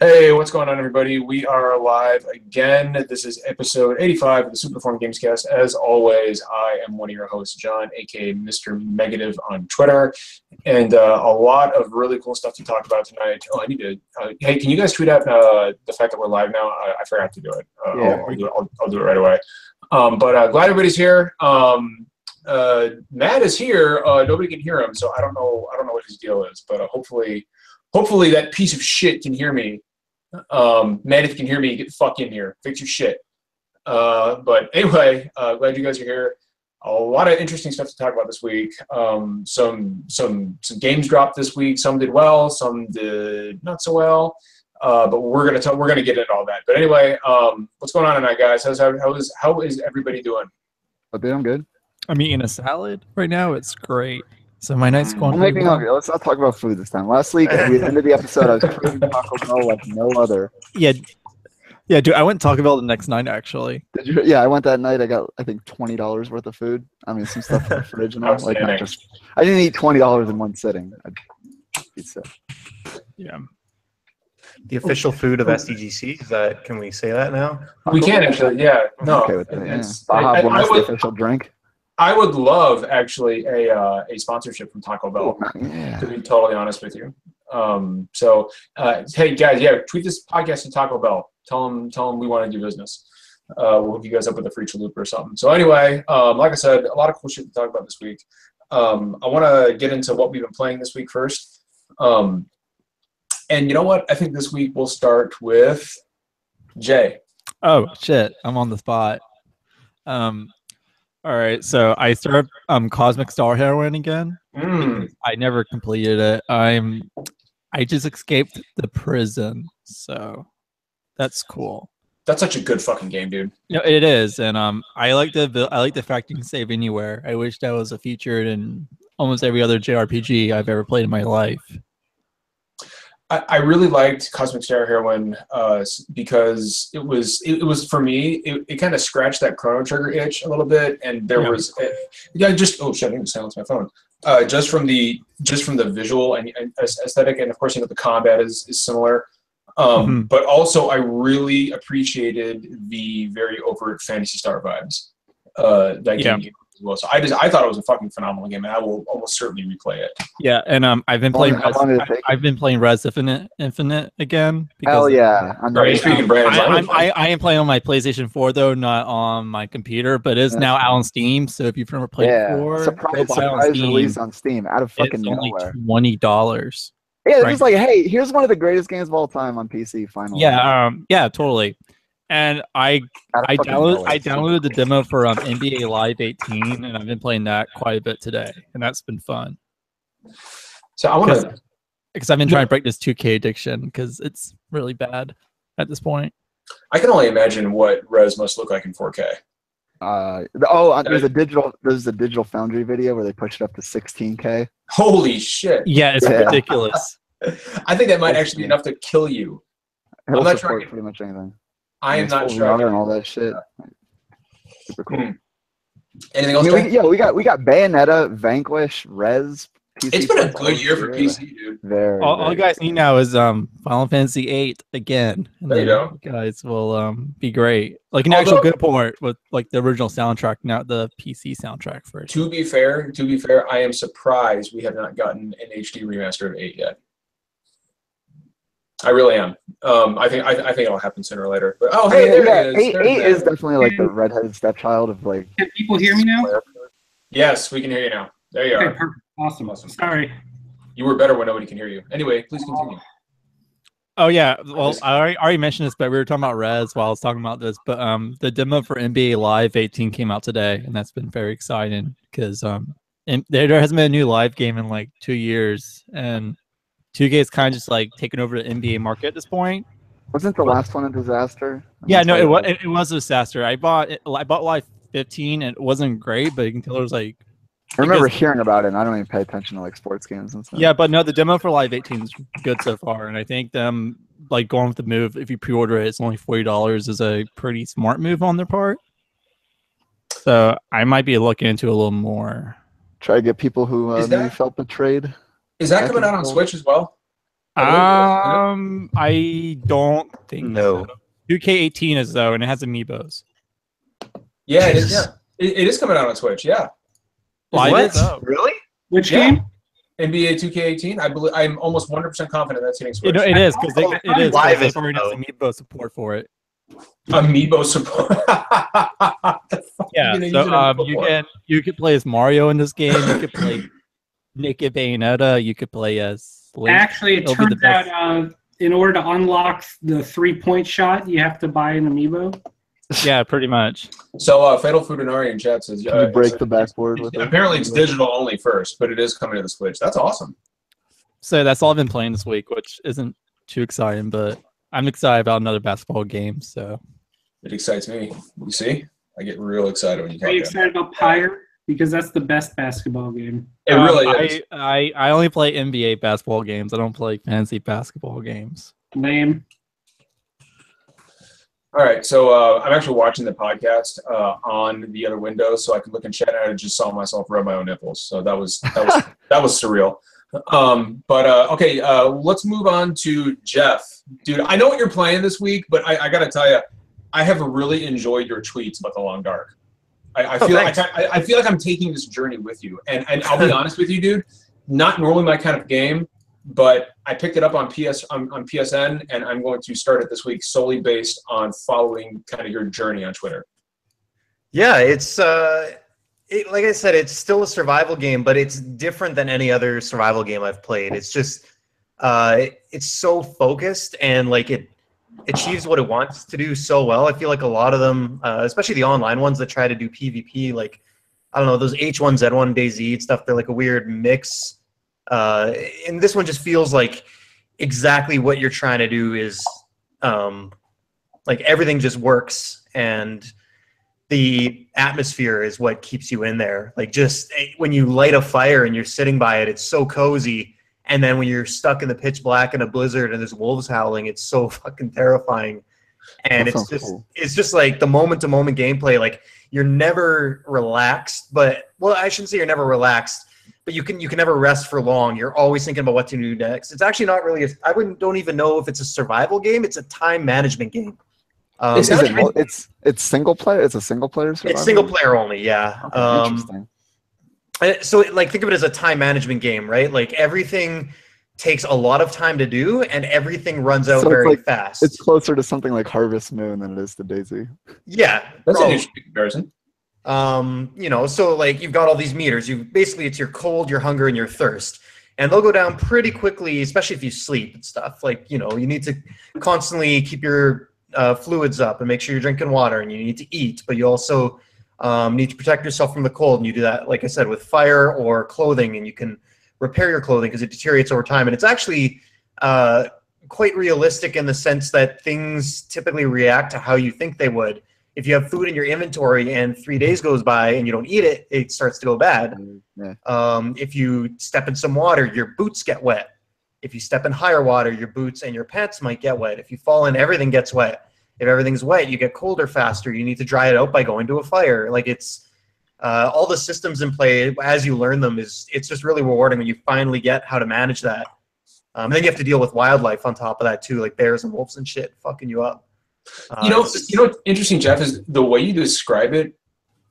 Hey, what's going on, everybody? We are live again. This is episode 85 of the Super Deformed Gamescast. As always, I am one of your hosts, John, aka Mr. Negative on Twitter, and a lot of really cool stuff to talk about tonight. Oh, I need to. Hey, can you guys tweet out the fact that we're live now? I forgot to do it. Yeah. I'll do it right away. But glad everybody's here. Matt is here. Nobody can hear him, so I don't know what his deal is. But hopefully that piece of shit can hear me. Matt, if you can hear me, get the fuck in here. Fix your shit. But anyway, glad you guys are here. A lot of interesting stuff to talk about this week. Some games dropped this week. Some did well, some did not so well. But we're gonna get into all that. But anyway, what's going on tonight, guys? How is everybody doing? I'm good. I'm eating a salad right now. It's great. So my night's going pretty well. Let's not talk about food this time. Last week, at the end of the episode, I was craving Taco Bell like no other. Yeah, dude. I went Taco Bell the next night, actually. Did you? Yeah, I went that night. I got, I think, $20 worth of food. I mean, some stuff in the fridge and all. Like, not just. I didn't eat $20 in one sitting. I'd eat sick. Yeah. The official food of SDGC. Is that? Can we say that now? We can actually. Yeah. No. Okay with that. Yeah. Baja Blast, the official drink. I would love actually a sponsorship from Taco Bell. To be totally honest with you. Hey guys, yeah, tweet this podcast to Taco Bell. Tell them we want to do business. We'll hook you guys up with a free chalupa or something. So anyway, like I said, a lot of cool shit to talk about this week. I want to get into what we've been playing this week first. And you know what? I think this week we'll start with Jay. Oh shit! I'm on the spot. All right, so I started Cosmic Star Heroine again. I never completed it. I just escaped the prison, so that's cool. That's such a good fucking game, dude. No, it is, and I like the fact you can save anywhere. I wish that was featured in almost every other JRPG I've ever played in my life. I really liked Cosmic Star Heroine because it was for me it kind of scratched that Chrono Trigger itch a little bit, and there was oh shit, I need to silence my phone. Just from the visual and aesthetic, and of course the combat is similar. But also I really appreciated the very overt Phantasy Star vibes that game gave as well. So I thought it was a fucking phenomenal game, and I will almost certainly replay it. Yeah, and I've been playing Res Infinite again. Hell yeah! I am playing on my PlayStation 4 though, not on my computer, but it's now out on Steam. So if you've never played it before, surprise release on Steam out of fucking nowhere. Only $20. Yeah, it's just like, hey, here's one of the greatest games of all time on PC. Finally. Yeah, totally. And I downloaded the demo for NBA Live 18, and I've been playing that quite a bit today, and that's been fun. So I want to, because I've been trying to break this 2K addiction because it's really bad at this point. I can only imagine what Res must look like in 4K. There's a digital Foundry video where they push it up to 16K. Holy shit! Yeah, it's ridiculous. I think that might actually be enough to kill you. I'm not sure pretty much anything. I am not sure. And all that shit. Super cool. Anything else? We got Bayonetta, Vanquish, Res. PC. It's been a good year for PC, dude. All you guys need now is Final Fantasy VIII again. And there you go. You guys will be great. Like an actual good port with like the original soundtrack, not the PC soundtrack first. To be fair, I am surprised we have not gotten an HD remaster of 8 yet. I really am. I think it'll happen sooner or later. But there he is. 8 is definitely like the redheaded stepchild of like. Can people hear me now? Yes, we can hear you now. There you are. Perfect. Awesome. Sorry. You were better when nobody can hear you. Anyway, please continue. Oh yeah. Well, I already mentioned this, but we were talking about Res while I was talking about this. But the demo for NBA Live 18 came out today, and that's been very exciting because there hasn't been a new live game in like 2 years, and 2K is kind of just like taking over the NBA market at this point. Wasn't the last one a disaster? Yeah, no, it was a disaster. I bought Live 15, and it wasn't great, but you can tell it was like. I remember hearing about it, and I don't even pay attention to like sports games and stuff. Yeah, but no, the demo for Live 18 is good so far, and I think them like going with the move. If you pre-order it, it's only $40 is a pretty smart move on their part. So I might be looking into a little more. Try to get people who maybe felt betrayed. Is that coming out on Switch as well? I don't think No. so. 2K18 is though, and it has amiibos. Yeah, it is. Yeah, it is coming out on Switch. Yeah. Why What? is it? Really? Which Yeah. game? NBA 2K18. I believe I'm almost 100% confident that's hitting Switch. It is because it is Live because is already has though. amiibo support for it. Amiibo support. Yeah, so you could play as Mario in this game. You could play Naked Bayonetta. You could play as Link. Actually, it It'll be the turns best. out in order to unlock the 3-point shot, you have to buy an amiibo. Yeah, pretty much. So Fatal Fudanari in chat says Can you break the backboard with it? apparently it's digital only first, but it is coming to the Switch. That's awesome. So that's all I've been playing this week, which isn't too exciting, but I'm excited about another basketball game. So It excites me. You see, I get real excited when you talk Are you about it. excited about Pyre? Because that's the best basketball game. It really is. I only play NBA basketball games. I don't play fantasy basketball games. Lame. All right, so I'm actually watching the podcast on the other window, so I can look in chat, and I just saw myself rub my own nipples. So that was surreal. Okay, let's move on to Jeff. Dude, I know what you're playing this week, but I got to tell you, I have really enjoyed your tweets about The Long Dark. I feel like I'm taking this journey with you, and I'll be honest with you, dude. Not normally my kind of game, but I picked it up on PSN, and I'm going to start it this week solely based on following kind of your journey on Twitter. Yeah, it's like I said, it's still a survival game, but it's different than any other survival game I've played. It's just it's so focused, and like it achieves what it wants to do so well. I feel like a lot of them, especially the online ones that try to do PvP, like I don't know, those H1Z1 DayZ stuff, they're like a weird mix. And this one just feels like exactly what you're trying to do is like everything just works, and the atmosphere is what keeps you in there. Like just when you light a fire and you're sitting by it, it's so cozy. And then when you're stuck in the pitch black in a blizzard and there's wolves howling, it's so fucking terrifying. And it's just like the moment to moment gameplay. Like you're never relaxed, but well, I shouldn't say you're never relaxed, but you can never rest for long. You're always thinking about what to do next. It's actually not really. Don't even know if it's a survival game. It's a time management game. It's single player. It's a single player survival. It's single player only. Yeah. Okay, interesting. So like think of it as a time management game, right? Like everything takes a lot of time to do, and everything runs out very fast. It's closer to something like Harvest Moon than it is to DayZ. Yeah, that's an interesting comparison. You know, so like you've got all these meters. It's your cold, your hunger, and your thirst, and they'll go down pretty quickly, especially if you sleep and stuff. Like you know, you need to constantly keep your fluids up and make sure you're drinking water, and you need to eat, but you also need to protect yourself from the cold, and you do that, like I said, with fire or clothing, and you can repair your clothing because it deteriorates over time. And it's actually quite realistic in the sense that things typically react to how you think they would. If you have food in your inventory and 3 days goes by and you don't eat it, it starts to go bad. Yeah. If you step in some water, your boots get wet. If you step in higher water, your boots and your pants might get wet. If you fall in, everything gets wet. If everything's wet, you get colder faster. You need to dry it out by going to a fire. Like it's all the systems in play as you learn them it's just really rewarding when you finally get how to manage that. And then you have to deal with wildlife on top of that too, like bears and wolves and shit fucking you up. You know what's interesting, Jeff, is the way you describe it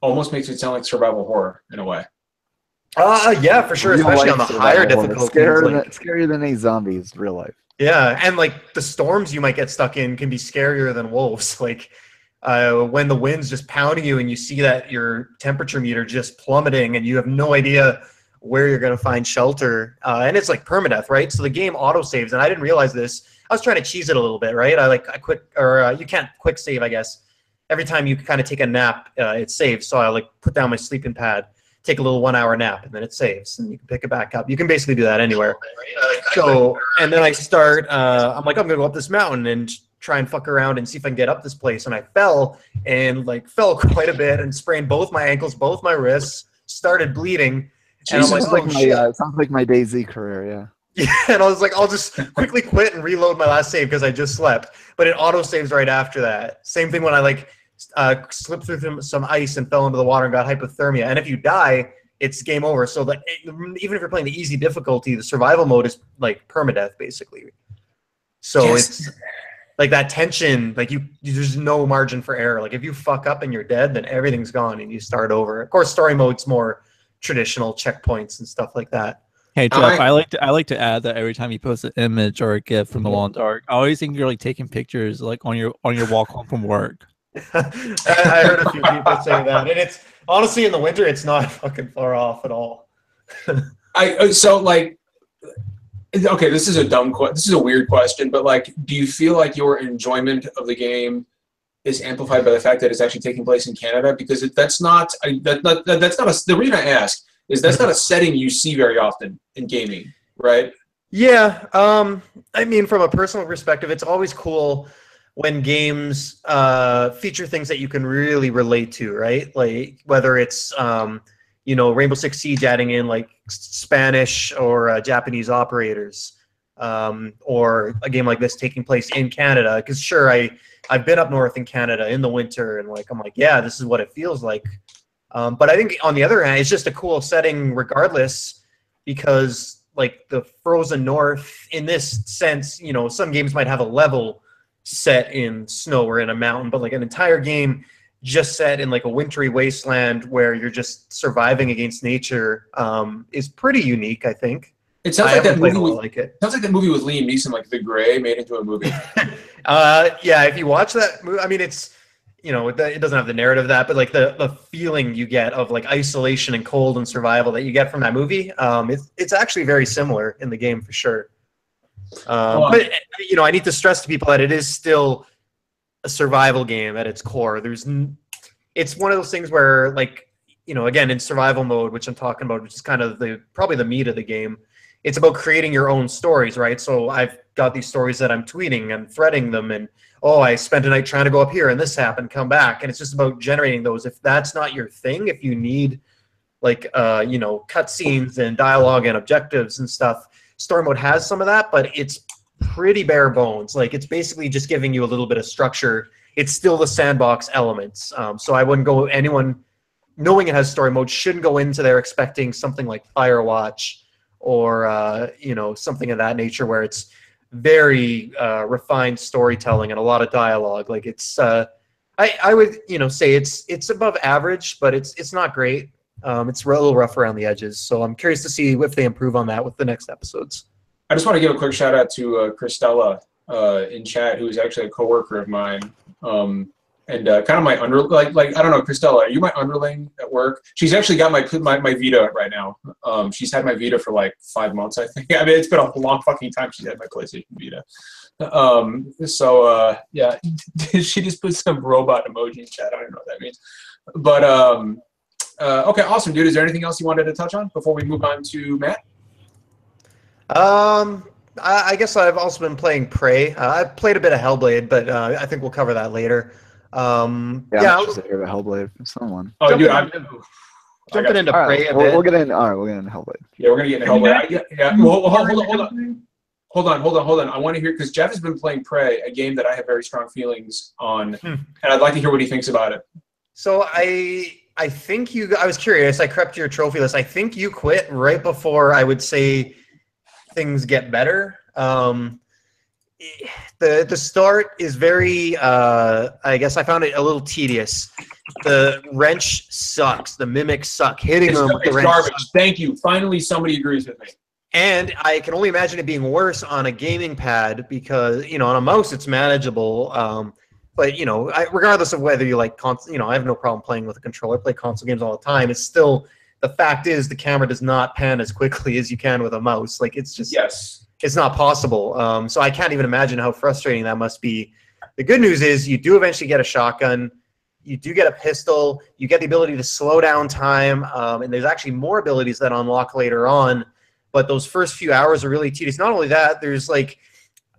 almost makes it sound like survival horror in a way. Yeah, for sure, especially on the higher difficulty. Scarier than any zombies, real life. Yeah, and like the storms you might get stuck in can be scarier than wolves. Like when the wind's just pounding you and you see that your temperature meter just plummeting and you have no idea where you're going to find shelter. And it's like permadeath, right? So the game auto-saves, and I didn't realize this. I was trying to cheese it a little bit, right? You can't quick save, I guess. Every time you kind of take a nap, it saves. So I like put down my sleeping pad, take a little 1 hour nap, and then it saves, and you can pick it back up. You can basically do that anywhere. So, and then I start, I'm like, I'm going to go up this mountain and try and fuck around and see if I can get up this place. And I fell quite a bit and sprained both my ankles, both my wrists, started bleeding. And I'm like, sounds like my DayZ career, yeah. Yeah, and I was like, I'll just quickly quit and reload my last save because I just slept. But it auto-saves right after that. Same thing when I slipped through some ice and fell into the water and got hypothermia. And if you die, it's game over. So that even if you're playing the easy difficulty, the survival mode is like permadeath basically. So it's like that tension, like there's no margin for error. Like if you fuck up and you're dead, then everything's gone and you start over. Of course, story mode's more traditional checkpoints and stuff like that. Hey Jeff, I like to add that every time you post an image or a GIF from the Long Dark, I always think you're like taking pictures like on your walk home from work. I heard a few people say that, and it's honestly in the winter, it's not fucking far off at all. So like, okay, this is a weird question, but like, do you feel like your enjoyment of the game is amplified by the fact that it's actually taking place in Canada? Because that's not the reason I ask is that's not a setting you see very often in gaming, right? Yeah, I mean, from a personal perspective, it's always cool when games feature things that you can really relate to, right? Like whether it's Rainbow Six Siege adding in like Spanish or Japanese operators, or a game like this taking place in Canada. Because sure, I've been up north in Canada in the winter, and like I'm like, yeah, this is what it feels like. But I think on the other hand, it's just a cool setting regardless, because like the frozen north in this sense, some games might have a level set in snow or in a mountain, but like an entire game just set in like a wintry wasteland where you're just surviving against nature is pretty unique, I think. It sounds like that movie sounds like that movie with Liam Neeson, like The Gray, made into a movie. Yeah, if you watch that movie, I mean, it's it doesn't have the narrative of that, but like the feeling you get of like isolation and cold and survival that you get from that movie, it's actually very similar in the game for sure. But I need to stress to people that it is still a survival game at its core. It's one of those things where like, again, in survival mode, which I'm talking about, which is kind of probably the meat of the game, it's about creating your own stories, right? So I've got these stories that I'm tweeting and threading them, and I spent a night trying to go up here and this happened, come back. And it's just about generating those. If that's not your thing, if you need like, cutscenes and dialogue and objectives and stuff, story mode has some of that, but it's pretty bare bones. Like it's basically just giving you a little bit of structure. It's still the sandbox elements. So I wouldn't go, anyone knowing it has story mode shouldn't go into there expecting something like Firewatch or, something of that nature where it's very refined storytelling and a lot of dialogue. Like it's, I would, say it's above average, but it's not great. It's a little rough around the edges. So I'm curious to see if they improve on that with the next episodes. I just want to give a quick shout out to Christella in chat, who is actually a coworker of mine, and kind of my I don't know, Christella, are you my underling at work? She's actually got my Vita right now. She's had my Vita for like 5 months, I think. I mean, it's been a long fucking time she's had my PlayStation Vita. Yeah, she just put some robot emoji in chat. I don't know what that means, but okay, awesome, dude. Is there anything else you wanted to touch on before we move on to Matt? I guess I've also been playing Prey. I've played a bit of Hellblade, but I think we'll cover that later. I'm interested to hear about Hellblade from someone. Oh, dude, jumping into Prey a bit. We'll get into Hellblade. Yeah, we're gonna get into Hellblade. Yeah. Well, hold on. I want to hear, because Jeff has been playing Prey, a game that I have very strong feelings on, and I'd like to hear what he thinks about it. So I think I was curious. I crept your trophy list. I think you quit right before I would say things get better. The start is very, I guess I found it a little tedious. The wrench sucks. The mimics suck. Hitting them with the wrench garbage. Sucks. Thank you. Finally, somebody agrees with me. And I can only imagine it being worse on a gaming pad because, on a mouse it's manageable. But, regardless of whether you like console, I have no problem playing with a controller. I play console games all the time. It's still, the fact is the camera does not pan as quickly as you can with a mouse. Like, it's just, it's not possible. So I can't even imagine how frustrating that must be. The good news is you do eventually get a shotgun. You do get a pistol. You get the ability to slow down time. And there's actually more abilities that unlock later on. But those first few hours are really tedious. Not only that, there's like,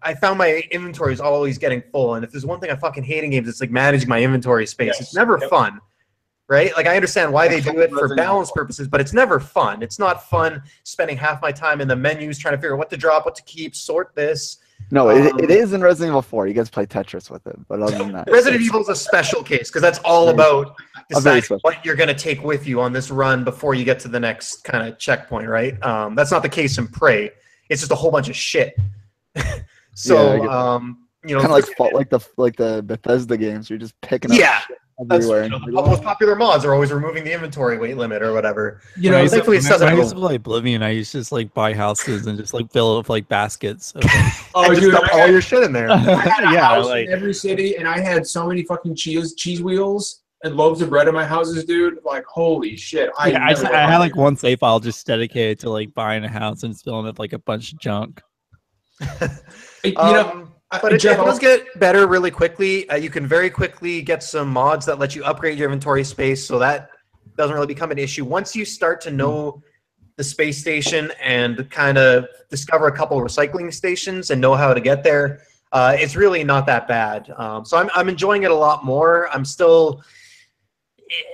I found my inventory is always getting full. And if there's one thing I fucking hate in games, it's like managing my inventory space. It's never fun, right? Like I understand why they do it for balance purposes, but it's never fun. It's not fun spending half my time in the menus trying to figure out what to drop, what to keep, sort this. No, it is in Resident Evil 4. You guys play Tetris with it, but other than that, Resident Evil is a special case because that's all about deciding what you're going to take with you on this run before you get to the next kind of checkpoint, right? That's not the case in Prey. It's just a whole bunch of shit. So, you know, kind of like the Bethesda games. You're just picking up shit everywhere. The most popular mods are always removing the inventory weight limit or whatever. You know, thankfully it doesn't. I used to play Oblivion. I used to just like buy houses and just like fill it with like baskets. Oh, dude, dump all your shit in there. I had a house like in every city, and I had so many fucking cheese wheels and loaves of bread in my houses, dude. Like, holy shit! I had like one save file just dedicated to like buying a house and filling it with like a bunch of junk. You know. But it does get better really quickly. You can very quickly get some mods that let you upgrade your inventory space, so that doesn't really become an issue. Once you start to know the space station and kind of discover a couple of recycling stations and know how to get there, it's really not that bad. So I'm enjoying it a lot more.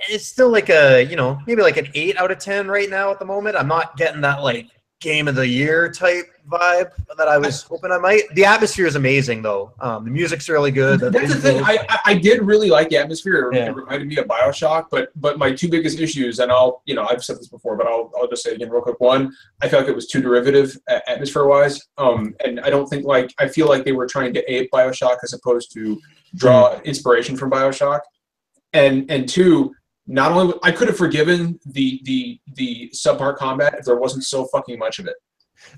It's still like a, you know, maybe like an 8 out of 10 right now at the moment. I'm not getting that like game of the year type vibe that I was hoping I might. The atmosphere is amazing though. The music's really good. That's the thing. I did really like the atmosphere. It reminded me of BioShock, but my two biggest issues, and I've said this before, but I'll just say it again real quick. One, I felt like it was too derivative atmosphere wise. And I don't think I feel like they were trying to ape BioShock as opposed to draw inspiration from BioShock. And two, not only I could have forgiven the subpar combat if there wasn't so fucking much of it.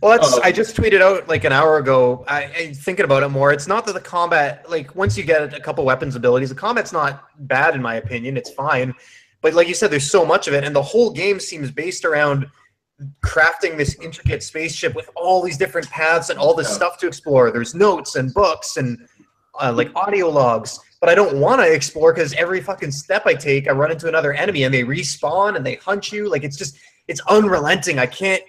Well, I just tweeted out like an hour ago. I thinking about it more. It's not that the combat, like once you get a couple weapons abilities, the combat's not bad in my opinion. It's fine, but like you said, there's so much of it, and the whole game seems based around crafting this intricate spaceship with all these different paths and all this stuff to explore. There's notes and books and like audio logs. But I don't want to explore because every fucking step I take, I run into another enemy and they respawn and they hunt you. Like it's unrelenting. I can't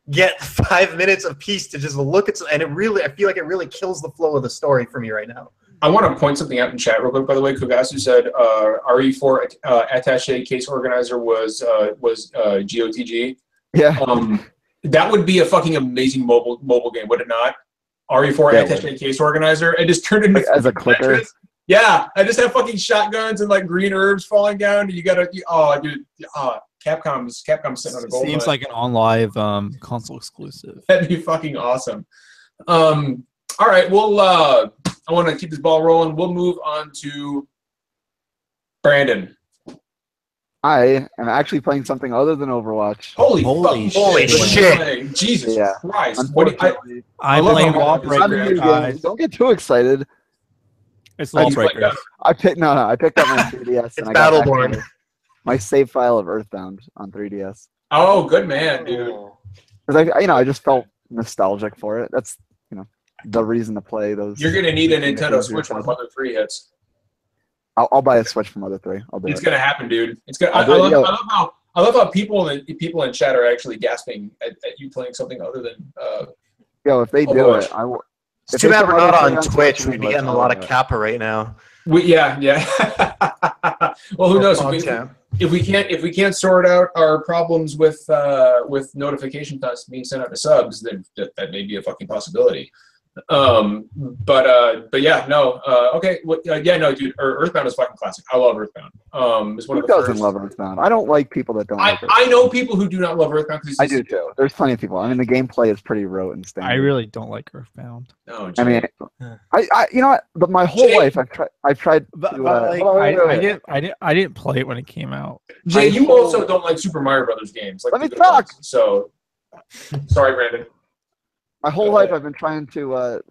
get 5 minutes of peace to just look at, and I feel like it really kills the flow of the story for me right now. I want to point something out in chat real quick, by the way. Kugasu said RE4 attaché case organizer was GOTG. Yeah. That would be a fucking amazing mobile game, would it not? RE4 attaché case organizer. It just turned into like as a clicker. Tetris. Yeah, I just have fucking shotguns and like green herbs falling down. And you gotta, dude, Capcom's sitting on a gold. Seems like an on live console exclusive. That'd be fucking awesome. All right, well, I want to keep this ball rolling. We'll move on to Brandon. I am actually playing something other than Overwatch. Holy shit! Jesus Christ! I blame Lawbreaker, guys. Don't get too excited. It's Lawbreaker. I picked up my 3DS and I got Battleborn. My save file of Earthbound on 3DS. Oh, good man, dude. Because I just felt nostalgic for it. That's the reason to play those. You're gonna need a Nintendo Switch when Mother 3 hits. I'll buy a Switch for Mother 3. It's gonna happen, dude. It's gonna. I love how people in chat are actually gasping at you playing something other than. If they do it, I will. It's too bad we're not on Twitch. We'd be getting a lot of Kappa right now. Yeah. Well, who knows? If we can't sort out our problems with notification costs being sent out to subs, then that may be a fucking possibility. But yeah, no. Okay. No, dude. Earthbound is fucking classic. I love Earthbound. It's one Who of the doesn't love Earthbound? I don't like people that don't. Like Earthbound. I know people who do not love Earthbound because I do too. There's plenty of people. I mean, the gameplay is pretty rote and standard. I really don't like Earthbound. No, I mean, I you know what? But my whole life I've tried. I didn't play it when it came out. Jay, you also don't like Super Mario Brothers games. Like let me talk. So, sorry, Brandon. My whole life I've been trying to,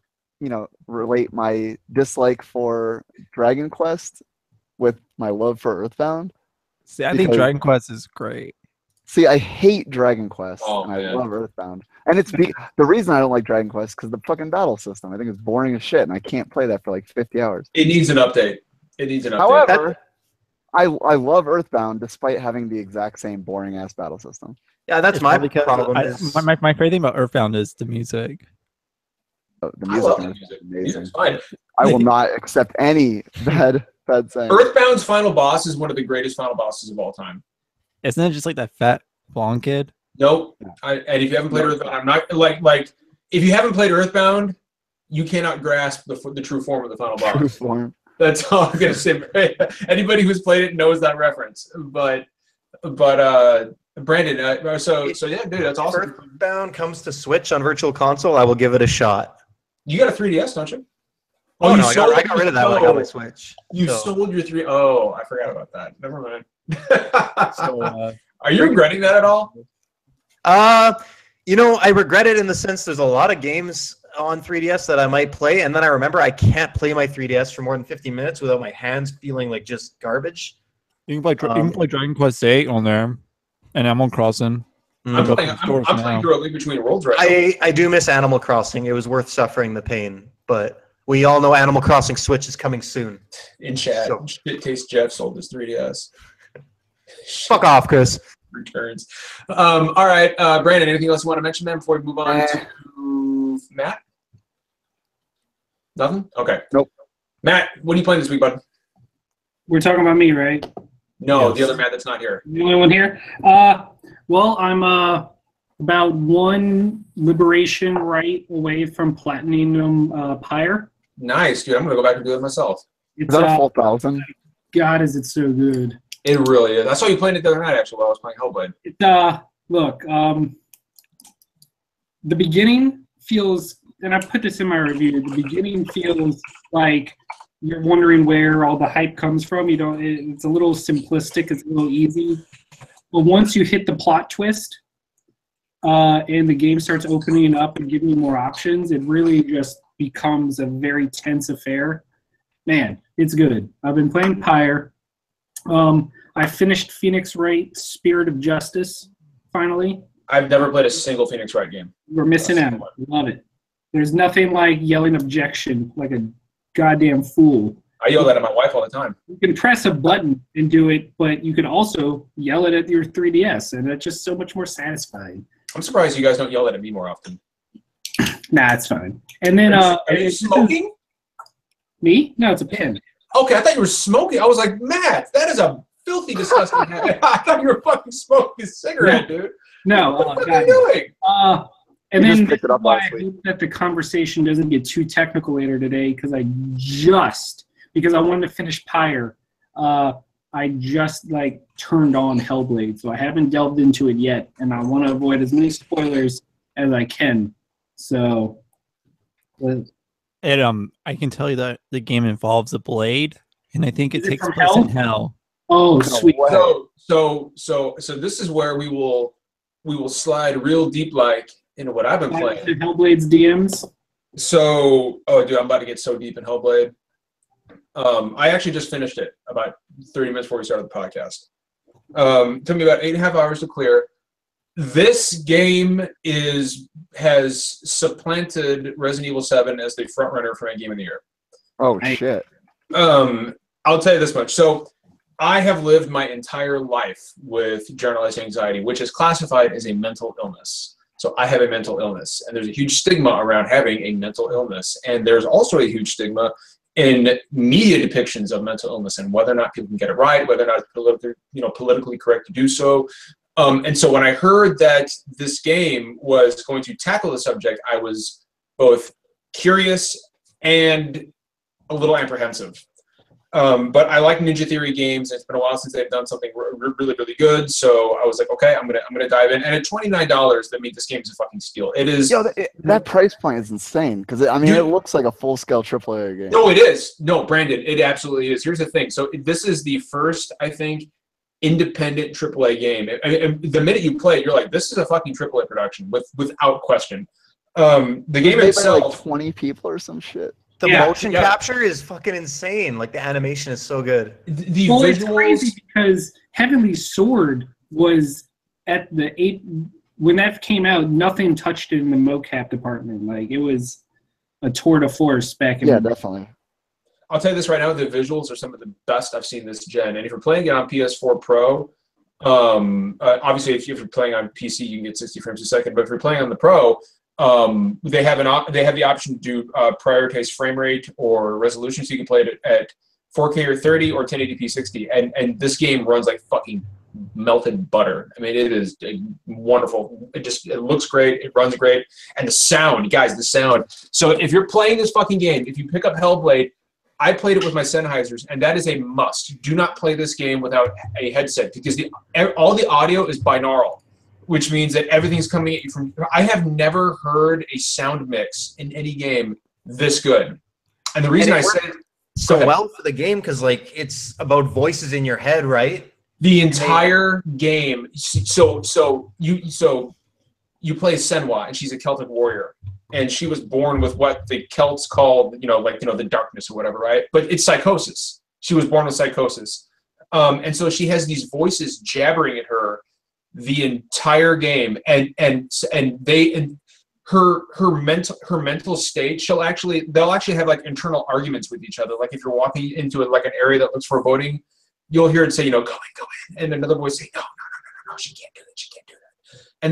relate my dislike for Dragon Quest with my love for Earthbound. See, I think Dragon Quest is great. See, I hate Dragon Quest and I love Earthbound. And it's the reason I don't like Dragon Quest because the fucking battle system. I think it's boring as shit and I can't play that for like 50 hours. It needs an update. However, I love Earthbound despite having the exact same boring ass battle system. Yeah, that's my problem. My favorite thing about Earthbound is the music. The music is amazing. Fine. I will not accept any bad saying. Earthbound's final boss is one of the greatest final bosses of all time. Isn't it just like that fat blonde kid? Nope. And if you haven't played Earthbound, I'm not like if you haven't played Earthbound, you cannot grasp the true form of the final boss. True form. That's all I'm gonna say. Anybody who's played it knows that reference. But Brandon, so yeah, dude, that's awesome. Earthbound comes to Switch on Virtual Console, I will give it a shot. You got a 3DS, don't you? Oh no, I got rid of that when I got my Switch. You sold your 3. Oh, I forgot about that. Never mind. Are you regretting that at all? You know, I regret it in the sense there's a lot of games on 3DS that I might play, and then I remember I can't play my 3DS for more than 50 minutes without my hands feeling like just garbage. You can play Dragon Quest 8 on there, and Animal Crossing. I'm playing Hero League Between Worlds right now. I do miss Animal Crossing. It was worth suffering the pain, but we all know Animal Crossing Switch is coming soon. In chat, Shitcase Jeff sold his 3DS. Fuck off, Chris. Returns. All right, Brandon, anything else you want to mention, man, before we move on to Matt? Nothing? Okay. Nope. Matt, what are you playing this week, bud? We're talking about me, right? No, Yes. the other Matt that's not here. The only one here? Well, I'm about one liberation right away from Platinum Pyre. Nice, dude. I'm going to go back and do it myself. Is that a full 1,000? God, is it so good. It really is. I saw you playing it the other night, actually, while I was playing Hellblade. Look, the beginning feels, and I put this in my review, the beginning feels like you're wondering where all the hype comes from. You know, it's a little simplistic, it's a little easy. But once you hit the plot twist and the game starts opening up and giving you more options, it really just becomes a very tense affair. Man, it's good. I've been playing Pyre. I finished Phoenix Wright Spirit of Justice, finally. I've never played a single Phoenix Wright game. We're missing out. Love it. There's nothing like yelling objection like a goddamn fool. I yell that at my wife all the time. You can press a button and do it, but you can also yell it at your 3DS, and it's just so much more satisfying. I'm surprised you guys don't yell that at me more often. Nah, it's fine. And then are you smoking? Me? No, it's a pen. Okay, I thought you were smoking. I was like, Matt, that is a filthy, disgusting habit. I thought you were fucking smoking a cigarette, dude. No. What are you doing? And You then just picked it up why last I week. hope that the conversation doesn't get too technical later today, because I wanted to finish Pyre, I just turned on Hellblade, so I haven't delved into it yet, and I want to avoid as many spoilers as I can. So, I can tell you that the game involves a blade, and I think it Is it takes from place hell? in hell. oh, No sweet. way. So this is where we will slide real deep into what I've been playing. Hellblade's DMs. So, dude, I'm about to get so deep in Hellblade. I actually just finished it about 30 minutes before we started the podcast. Took me about 8.5 hours to clear. This game has supplanted Resident Evil 7 as the front runner for my game of the year. Oh, shit. I'll tell you this much. So I have lived my entire life with generalized anxiety, which is classified as a mental illness. So I have a mental illness, and there's a huge stigma around having a mental illness. And there's also a huge stigma in media depictions of mental illness and whether or not people can get it right, whether or not it's politically correct to do so. And so when I heard that this game was going to tackle the subject, I was both curious and a little apprehensive. But I like Ninja Theory games. It's been a while since they've done something really, really good. So I was like, okay, I'm gonna dive in. And at $29, that means this game is a fucking steal. It is. Yo, that price point is insane because it looks like a full-scale AAA game. No, it is. No, Brandon, it absolutely is. Here's the thing. So this is the first, I think, independent AAA game. The minute you play it, you're like, this is a fucking AAA production without question. The game itself, by 20 people or some shit. The motion capture is fucking insane. Like, the animation is so good. The Well, visuals, it's crazy because Heavenly Sword was at when that came out, nothing touched it in the mocap department. Like, it was a tour de force back in Yeah, definitely. I'll tell you this right now, the visuals are some of the best I've seen this gen. And if you're playing it on PS4 Pro, obviously if you're playing on PC, you can get 60 frames a second. But if you're playing on the Pro, they have the option to do prioritize frame rate or resolution, so you can play it at 4K or 30 or 1080p 60. And this game runs like fucking melted butter. I mean, it is wonderful. It looks great. It runs great. And the sound, guys, the sound. So if you're playing this fucking game, if you pick up Hellblade, I played it with my Sennheisers, and that is a must. Do not play this game without a headset, because all the audio is binaural, which means that everything's coming at you from... I have never heard a sound mix in any game this good. And the reason I say... So well for the game, because like it's about voices in your head, right? The entire game. So you play Senwa, and she's a Celtic warrior, and she was born with what the Celts called, the darkness or whatever, right? But it's psychosis. She was born with psychosis, and so she has these voices jabbering at her the entire game, and her mental state. They'll actually have like internal arguments with each other. Like if you're walking into like an area that looks foreboding, you'll hear it say, go in, and another voice say, no, she can't do that, she can't do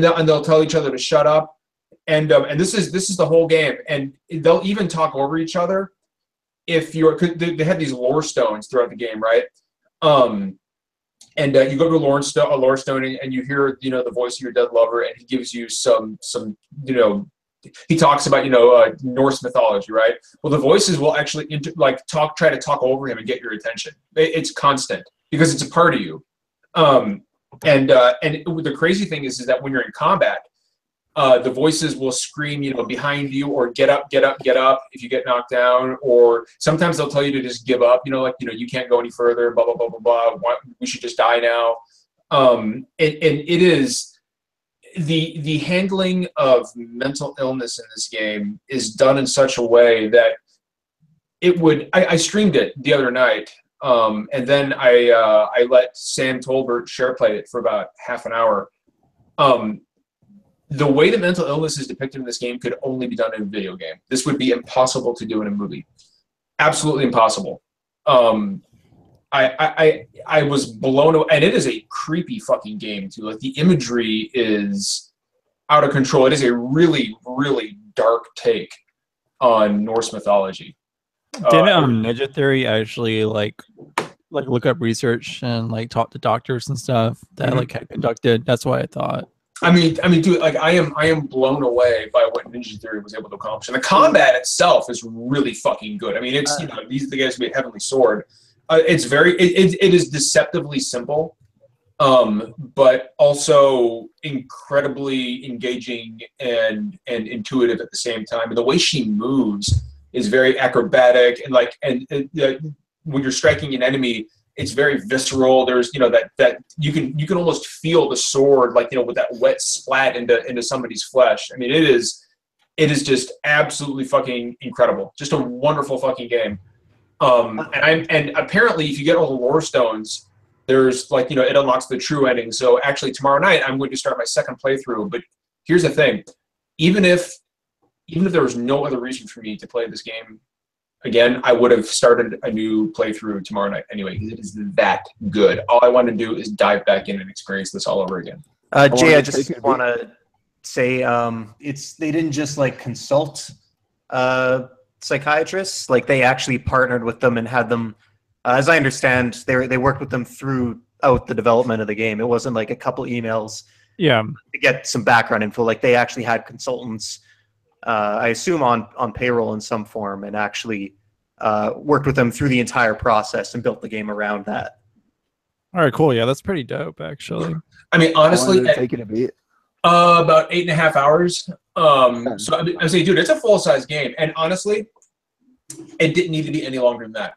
that, and they'll tell each other to shut up, and this is the whole game, and they'll even talk over each other. If they have these lore stones throughout the game, right? And you go to a lore stone, and you hear the voice of your dead lover, and he gives you some he talks about Norse mythology, right? Well, the voices will actually try to talk over him and get your attention. It's constant because it's a part of you. And the crazy thing is that when you're in combat, the voices will scream, behind you, or get up if you get knocked down, or sometimes they'll tell you to just give up, you can't go any further, blah, blah, blah, blah, blah, we should just die now. And it is the handling of mental illness in this game is done in such a way that I streamed it the other night, and then I let Sam Tolbert share play it for about half an hour. The way that mental illness is depicted in this game could only be done in a video game. This would be impossible to do in a movie. Absolutely impossible. I was blown away, and it is a creepy fucking game too. Like the imagery is out of control. It is a really, really dark take on Norse mythology. Didn't Ninja Theory actually like look up research and talk to doctors and stuff that had conducted? That's what I thought. I mean, dude, I am blown away by what Ninja Theory was able to accomplish, and the combat itself is really fucking good. I mean, it's the guys with Heavenly Sword. It's it is deceptively simple, but also incredibly engaging and intuitive at the same time. And the way she moves is very acrobatic, and when you're striking an enemy, it's very visceral. There's that you can almost feel the sword with that wet splat into somebody's flesh. I mean, it is just absolutely fucking incredible. Just a wonderful fucking game. And apparently, if you get all the lore stones, there's it unlocks the true ending. So actually, tomorrow night I'm going to start my second playthrough. But here's the thing: even if there was no other reason for me to play this game again, I would have started a new playthrough tomorrow night anyway, because it is that good. All I want to do is dive back in and experience this all over again. Jay, I just want to say they didn't just consult psychiatrists. They actually partnered with them and had them, as I understand, they worked with them throughout the development of the game. It wasn't a couple emails to get some background info. They actually had consultants, I assume on payroll in some form, and actually worked with them through the entire process and built the game around that. All right, cool. Yeah, that's pretty dope, actually. I mean, honestly, taking a beat. About 8.5 hours. So I say, dude, it's a full-size game, and honestly, it didn't need to be any longer than that.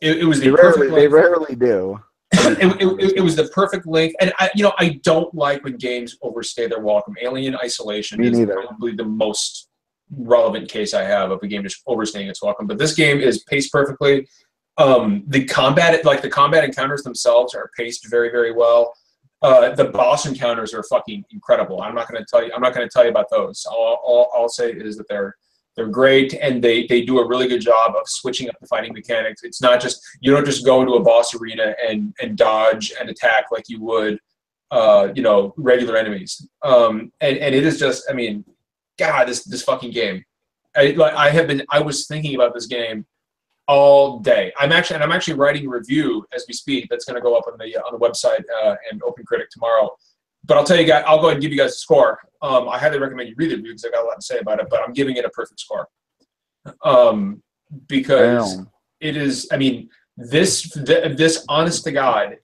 It was the perfect length. They rarely do. It was the perfect length, and I don't like when games overstay their welcome. Alien Isolation is probably the most relevant case I have of a game just overstaying its welcome. But this game is paced perfectly. The combat encounters themselves are paced very, very well. The boss encounters are fucking incredible. I'm not going to tell you about those. All I'll say is that they're great, and they do a really good job of switching up the fighting mechanics. It's not just, you don't just go into a boss arena and dodge and attack like you would regular enemies. And it is just, I mean, God, this fucking game. I was thinking about this game all day. I'm actually writing a review as we speak. That's going to go up on the website and OpenCritic tomorrow. But I'll tell you guys, I'll go ahead and give you guys a score. I highly recommend you read the review because I got a lot to say about it. But I'm giving it a perfect score because it is. I mean, this honest to God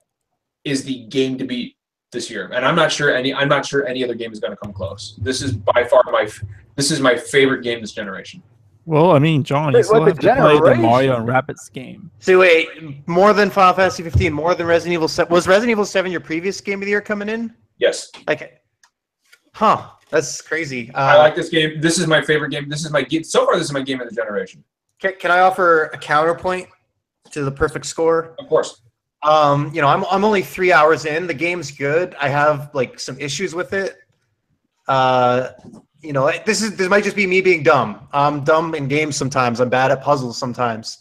is the game to beat this year, and I'm not sure any other game is going to come close. This is by far my favorite game this generation. Well, I mean, John, you still have to play the Mario and Rabbids game. So wait, more than Final Fantasy 15, more than Resident Evil 7. Was Resident Evil 7 your previous game of the year coming in? Yes. Okay. Huh. That's crazy. I like this game. This is my favorite game. This is my game. So far, this is my game of the generation. Can I offer a counterpoint to the perfect score? Of course. You know, I'm only 3 hours in. The game's good. I have like some issues with it. You know, this might just be me being dumb. I'm dumb in games sometimes. I'm bad at puzzles sometimes.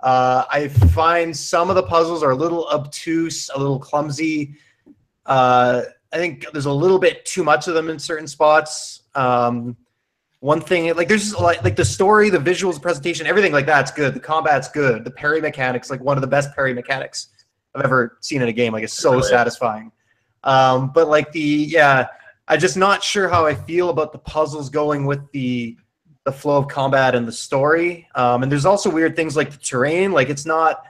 I find some of the puzzles are a little obtuse, a little clumsy. I think there's a little bit too much of them in certain spots. One thing, like there's like the story, the visuals, the presentation, everything like that's good. The combat's good. The parry mechanics, like one of the best parry mechanics I've ever seen in a game. Like it's so satisfying. But like I'm just not sure how I feel about the puzzles going with the flow of combat and the story. And there's also weird things like the terrain. Like it's not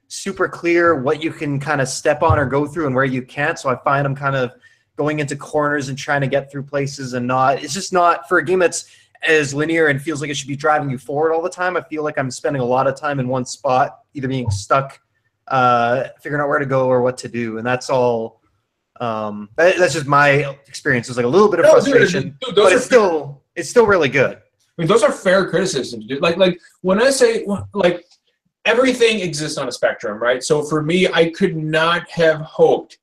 super clear what you can kind of step on or go through and where you can't. So I find I'm kind of going into corners and trying to get through places and not. It's just not for a game that's as linear and feels like it should be driving you forward all the time. I feel like I'm spending a lot of time in one spot, either being stuck, figuring out where to go or what to do. And that's all. That's just my experience. There's like a little bit of frustration, but it's still really good. I mean, those are fair criticisms, dude. Like when I say like everything exists on a spectrum, right? So for me, I could not have hoped,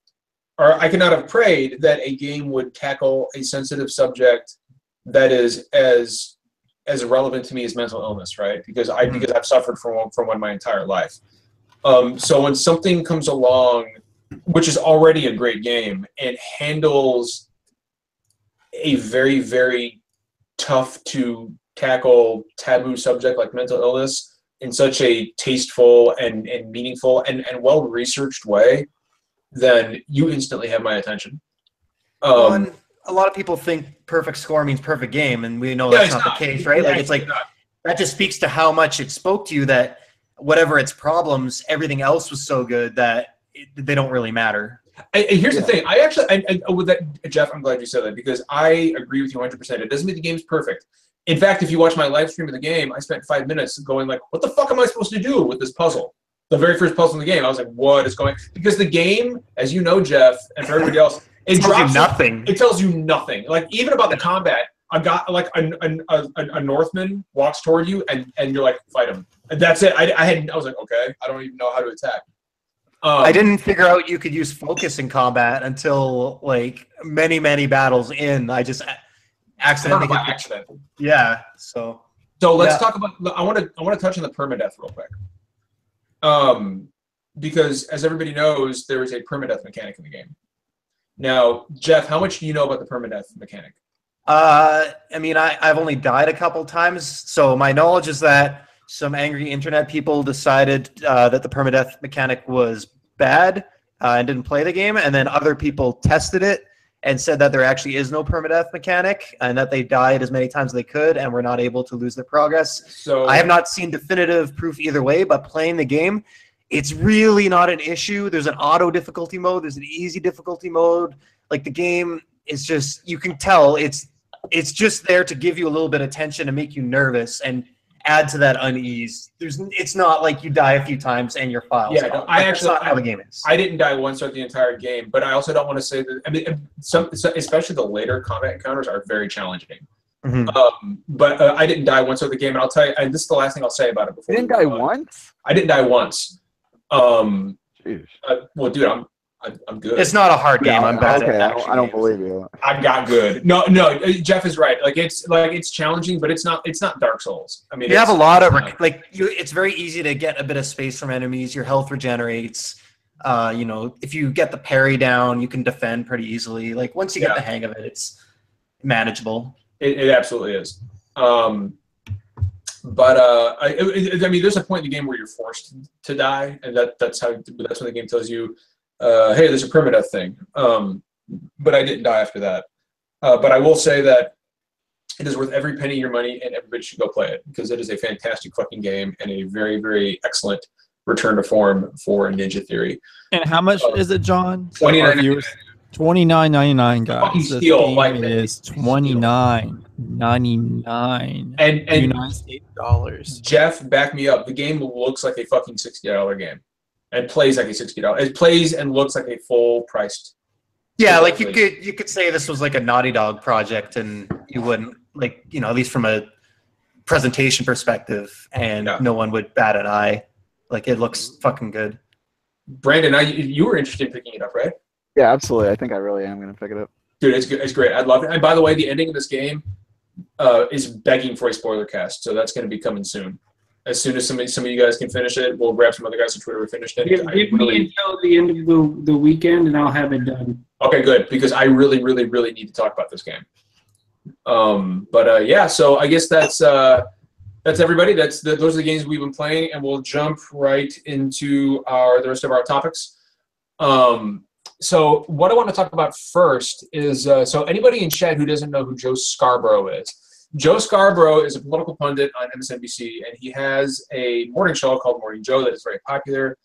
or I could not have prayed that a game would tackle a sensitive subject that is as relevant to me as mental illness, right? Because I've suffered from one my entire life. So when something comes along, which is already a great game, and handles a very, very tough to tackle taboo subject like mental illness in such a tasteful and meaningful and well-researched way, then you instantly have my attention. A lot of people think perfect score means perfect game, and we know that's not the case, right? Like it's like that just speaks to how much it spoke to you that whatever its problems, everything else was so good that they don't really matter. Here's the thing. With that, Jeff, I'm glad you said that because I agree with you 100%. It doesn't mean the game's perfect. In fact, if you watch my live stream of the game, I spent 5 minutes going like, what the fuck am I supposed to do with this puzzle? The very first puzzle in the game. I was like, what is going on? Because the game, as you know, Jeff, and for everybody else, it tells you nothing. It tells you nothing. Like even about the combat, I got like a Northman walks toward you and you're like, fight him. And that's it. I was like, okay, I don't even know how to attack. I didn't figure out you could use focus in combat until like many battles in. I just accidentally hit accident. Yeah. So let's talk about. I want to touch on the permadeath real quick. Because as everybody knows, there is a permadeath mechanic in the game. Now, Jeff, how much do you know about the permadeath mechanic? I mean, I've only died a couple times, so my knowledge is that some angry internet people decided that the permadeath mechanic was bad and didn't play the game, and then other people tested it and said that there actually is no permadeath mechanic and that they died as many times as they could and were not able to lose their progress. So I have not seen definitive proof either way, but playing the game, it's really not an issue. There's an auto difficulty mode. There's an easy difficulty mode. Like the game is just, you can tell it's just there to give you a little bit of tension and make you nervous and add to that unease. It's not like you die a few times and your files. Yeah, no, that's not how the game is. I didn't die once throughout the entire game, but I also don't want to say that. I mean, especially the later combat encounters are very challenging. Mm-hmm. But I didn't die once throughout the game, and I'll tell you. And this is the last thing I'll say about it. Before you didn't die once? I didn't die once. Well, dude, I'm good. It's not a hard game. I'm bad at action I don't believe you. I got good. No, Jeff is right. It's challenging, but it's not Dark Souls. I mean, you have a lot of it's very easy to get a bit of space from enemies. Your health regenerates. If you get the parry down, you can defend pretty easily. Like once you get the hang of it, it's manageable. It absolutely is. But I mean, there's a point in the game where you're forced to die, and that's when the game tells you, hey, there's a permadeath thing. But I didn't die after that. But I will say that it is worth every penny of your money, and everybody should go play it because it is a fantastic fucking game and a very, very excellent return to form for Ninja Theory. And how much is it, John? $29.99. $29.99, guys. Fucking This steal, game like, is $29.99. And United States dollars. Jeff, back me up. The game looks like a fucking $60 game, and plays like a $60. It plays and looks like a full priced. Yeah, like you could say this was like a Naughty Dog project, and you wouldn't like at least from a presentation perspective, and no one would bat an eye. Like it looks fucking good. Brandon, you were interested in picking it up, right? Yeah, absolutely. I think I really am going to pick it up. Dude, it's good. It's great. I love it. And by the way, the ending of this game is begging for a spoiler cast, so that's going to be coming soon. As soon as some of you guys can finish it, we'll grab some other guys on Twitter who finished it. Give me until the end of the weekend, and I'll have it done. Okay, good, because I really, really, really need to talk about this game. Yeah, so I guess that's everybody. Those are the games we've been playing, and we'll jump right into the rest of our topics. So what I want to talk about first is so anybody in chat who doesn't know who Joe Scarborough is. Joe Scarborough is a political pundit on MSNBC, and he has a morning show called Morning Joe that is very popular.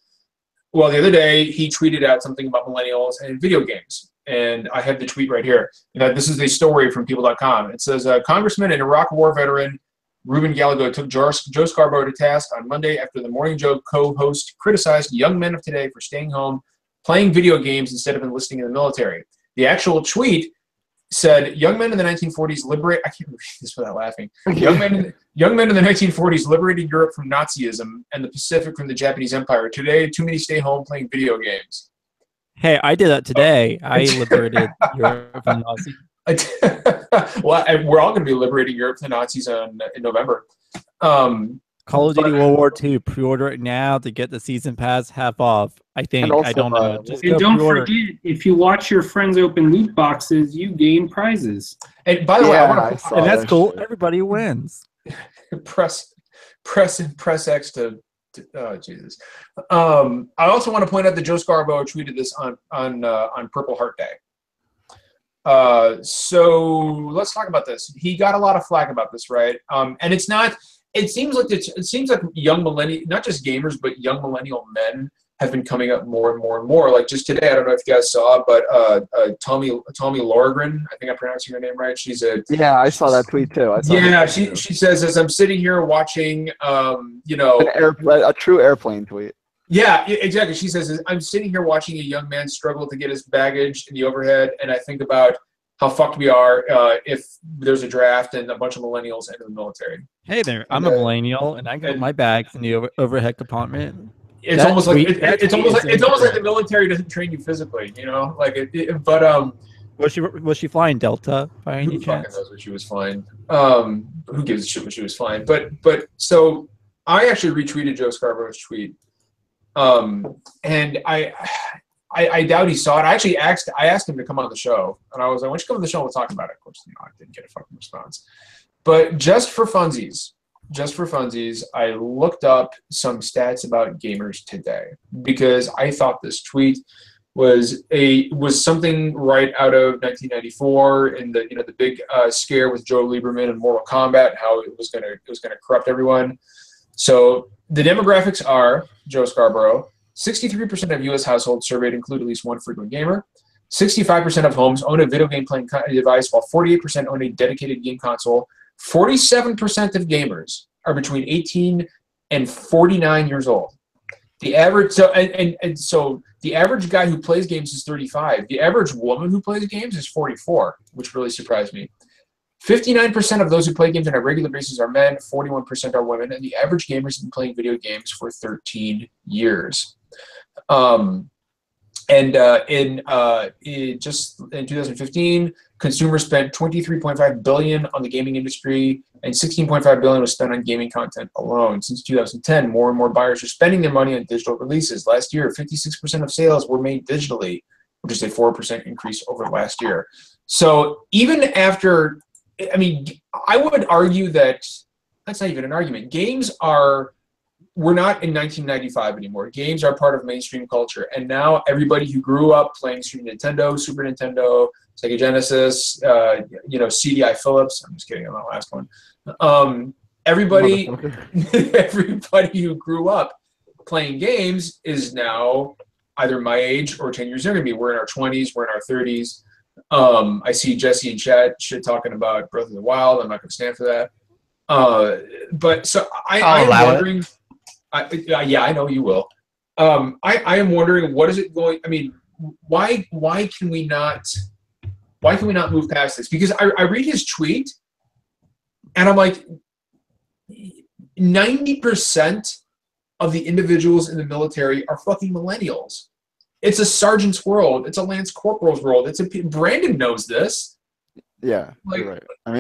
Well, the other day, he tweeted out something about millennials and video games, and I have the tweet right here. This is a story from People.com. It says, Congressman and Iraq War veteran Ruben Gallego took Joe Scarborough to task on Monday after the Morning Joe co-host criticized young men of today for staying home, playing video games instead of enlisting in the military. The actual tweet said, young men in the 1940s liberate. I can't read this without laughing. Young men in the 1940s liberated Europe from Nazism and the Pacific from the Japanese Empire. Today, too many stay home playing video games. Hey, I did that today. I liberated Europe from Nazis. Well, we're all going to be liberating Europe from the Nazis in November. Call of Duty World War II. Pre-order it now to get the season pass half off. I think. Also, I don't know. And don't forget, if you watch your friends open loot boxes, you gain prizes. And by the way, and that's cool. Everybody wins. Press X to oh Jesus. I also want to point out that Joe Scarborough tweeted this on Purple Heart Day. So let's talk about this. He got a lot of flack about this, right? And it's not. It seems like young millennial, not just gamers, but young millennial men have been coming up more and more and more. Like just today, I don't know if you guys saw, but Tommy Lorgren, I think I'm pronouncing her name right. She's I saw that tweet too. She says, as I'm sitting here watching, a true airplane tweet. Yeah, exactly. She says, I'm sitting here watching a young man struggle to get his baggage in the overhead, and I think about how fucked we are if there's a draft and a bunch of millennials enter the military. Hey there, I'm a millennial, and I got my bags in the overhead compartment. It's almost like the military doesn't train you physically, Was she flying Delta by any chance? Who fucking knows what she was flying? Who gives a shit what she was flying? But so I actually retweeted Joe Scarborough's tweet, and I doubt he saw it. I asked him to come on the show, and I was like, "Why don't you come on the show? We'll talk about it." Of course, I didn't get a fucking response. But just for funsies, I looked up some stats about gamers today because I thought this tweet was something right out of 1994 and the big scare with Joe Lieberman and Mortal Kombat, and how it was gonna corrupt everyone. So the demographics are Joe Scarborough. 63% of U.S. households surveyed include at least one frequent gamer. 65% of homes own a video game playing device, while 48% own a dedicated game console. 47% of gamers are between 18 and 49 years old. The average so the average guy who plays games is 35. The average woman who plays games is 44, which really surprised me. 59% of those who play games on a regular basis are men, 41% are women, and the average gamer has been playing video games for 13 years. In 2015, consumers spent $23.5 billion on the gaming industry, and $16.5 billion was spent on gaming content alone. Since 2010, more and more buyers are spending their money on digital releases. Last year, 56% of sales were made digitally, which is a 4% increase over last year. So even after, I mean, I would argue that that's not even an argument. Games are, we're not in 1995 anymore. Games are part of mainstream culture, and now everybody who grew up playing Super Nintendo, Sega Genesis, CDI Philips. I'm just kidding on that last one. Everybody who grew up playing games is now either my age or 10 years younger than me. We're in our 20s, we're in our 30s. I see Jesse and Chat shit talking about Breath of the Wild. I'm not going to stand for that. But so I'm wondering. Yeah, I know you will. I am wondering, what is it going? I mean, why can we not move past this? Because I read his tweet, and I'm like, 90% of the individuals in the military are fucking millennials. It's a sergeant's world. It's a lance corporal's world. Brandon knows this. Yeah, like, you're right. I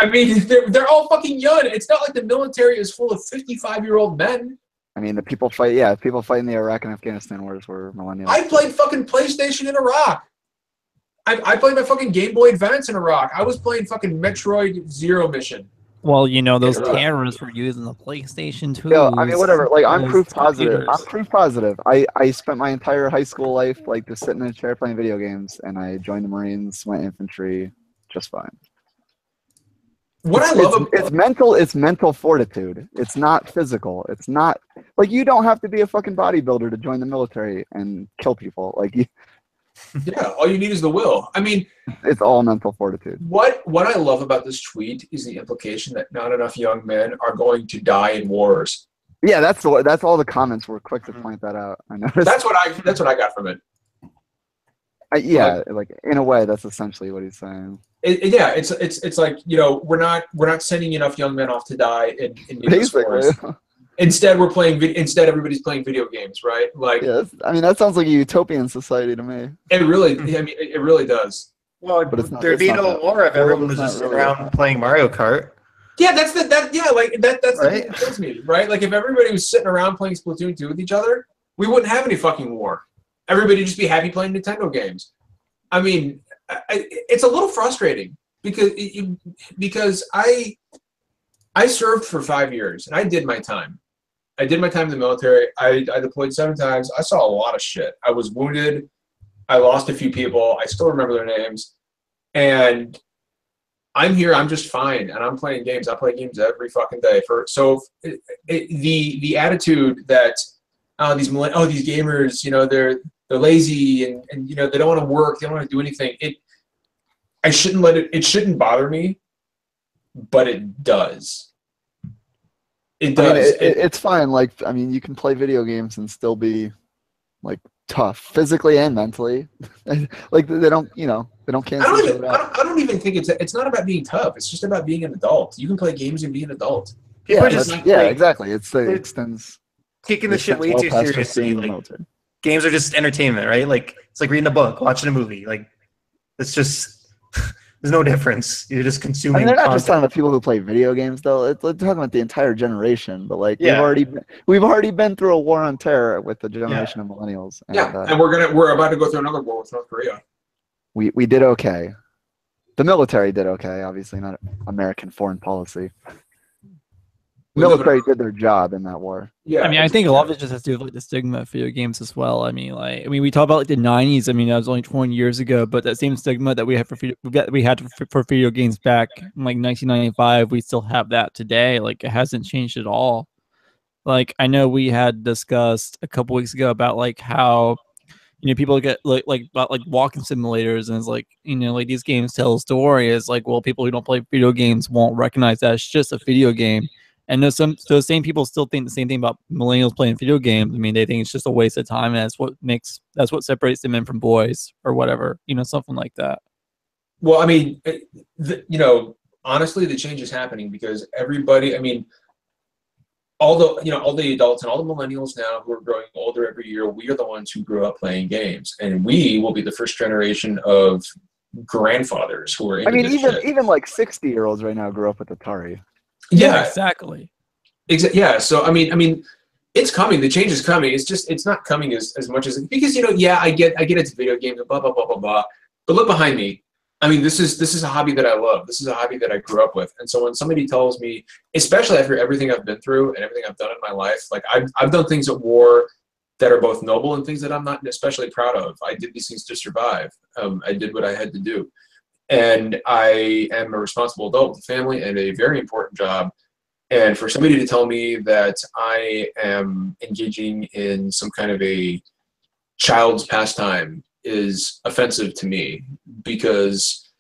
mean, they're all fucking young. It's not like the military is full of 55-year-old men. I mean, the people fighting the Iraq and Afghanistan wars were millennials. I played fucking PlayStation in Iraq. I played my fucking Game Boy Advance in Iraq. I was playing fucking Metroid Zero Mission. Well, those terrorists were using the PlayStation 2. Yeah, I mean, whatever. Like, I'm proof positive. I spent my entire high school life, like, just sitting in a chair playing video games, and I joined the Marines, went infantry, just fine. It's mental fortitude. It's not physical. It's not like, you don't have to be a fucking bodybuilder to join the military and kill people. Like, yeah, all you need is the will. I mean, it's all mental fortitude. What I love about this tweet is the implication that not enough young men are going to die in wars. Yeah, that's all the comments were quick to point that out. I noticed. That's what I got from it. Like in a way, that's essentially what he's saying. It's like, we're not sending enough young men off to die in wars. Instead, everybody's playing video games, right? Like, yeah, I mean, that sounds like a utopian society to me. It really does. Well, there'd be no war if everyone was just around playing Mario Kart. Yeah, that's right? The thing that kills me, right? Like, if everybody was sitting around playing Splatoon 2 with each other, we wouldn't have any fucking war. Everybody would just be happy playing Nintendo games. I mean, it's a little frustrating because I served for 5 years, and I did my time. I did my time in the military. I deployed 7 times. I saw a lot of shit. I was wounded. I lost a few people. I still remember their names. And I'm here. I'm just fine, and I'm playing games. I play games every fucking day. The attitude that these gamers, they're lazy and they don't want to work. They don't want to do anything. It shouldn't bother me, but it does. It does. I mean, it's fine. Like, I mean, you can play video games and still be like tough physically and mentally. Like, they don't cancel each other out. I don't even think it's not about being tough. It's just about being an adult. You can play games and be an adult. Exactly. It extends. Taking the shit way too seriously. Like, games are just entertainment, right? Like, it's like reading a book, watching a movie. Like, it's just there's no difference. You're just consuming. I mean, they're not content. just talking about people who play video games, though. They're talking about the entire generation. But like, we've already been through a war on terror with the generation of millennials. And, and we're about to go through another war with North Korea. We did okay. The military did okay. Obviously, not American foreign policy. The military did their job in that war. Yeah, I mean, I think a lot of it just has to do with like the stigma of video games as well. I mean, we talk about like the '90s. I mean, that was only 20 years ago, but that same stigma that we had for video games back in like 1995, we still have that today. Like, it hasn't changed at all. Like, I know we had discussed a couple weeks ago about like how people get like about like walking simulators, and it's like like these games tell a story. It's like, well, people who don't play video games won't recognize that it's just a video game. And those same people still think the same thing about millennials playing video games. I mean, they think it's just a waste of time, and that's what separates the men from boys or whatever, something like that. Well, I mean, honestly, the change is happening because everybody. I mean, all the adults and all the millennials now who are growing older every year, we are the ones who grew up playing games, and we will be the first generation of grandfathers who are. Even like 60-year-olds right now grew up with Atari. Yeah, exactly. Yeah, so I mean, it's coming. The change is coming. It's not coming as much as because I get it's video games and blah blah blah blah blah. But look behind me. I mean, this is a hobby that I love. This is a hobby that I grew up with. And so when somebody tells me, especially after everything I've been through and everything I've done in my life, like I've done things at war that are both noble and things that I'm not especially proud of. I did these things to survive. I did what I had to do. And I am a responsible adult with a family and a very important job. And for somebody to tell me that I am engaging in some kind of a child's pastime is offensive to me, because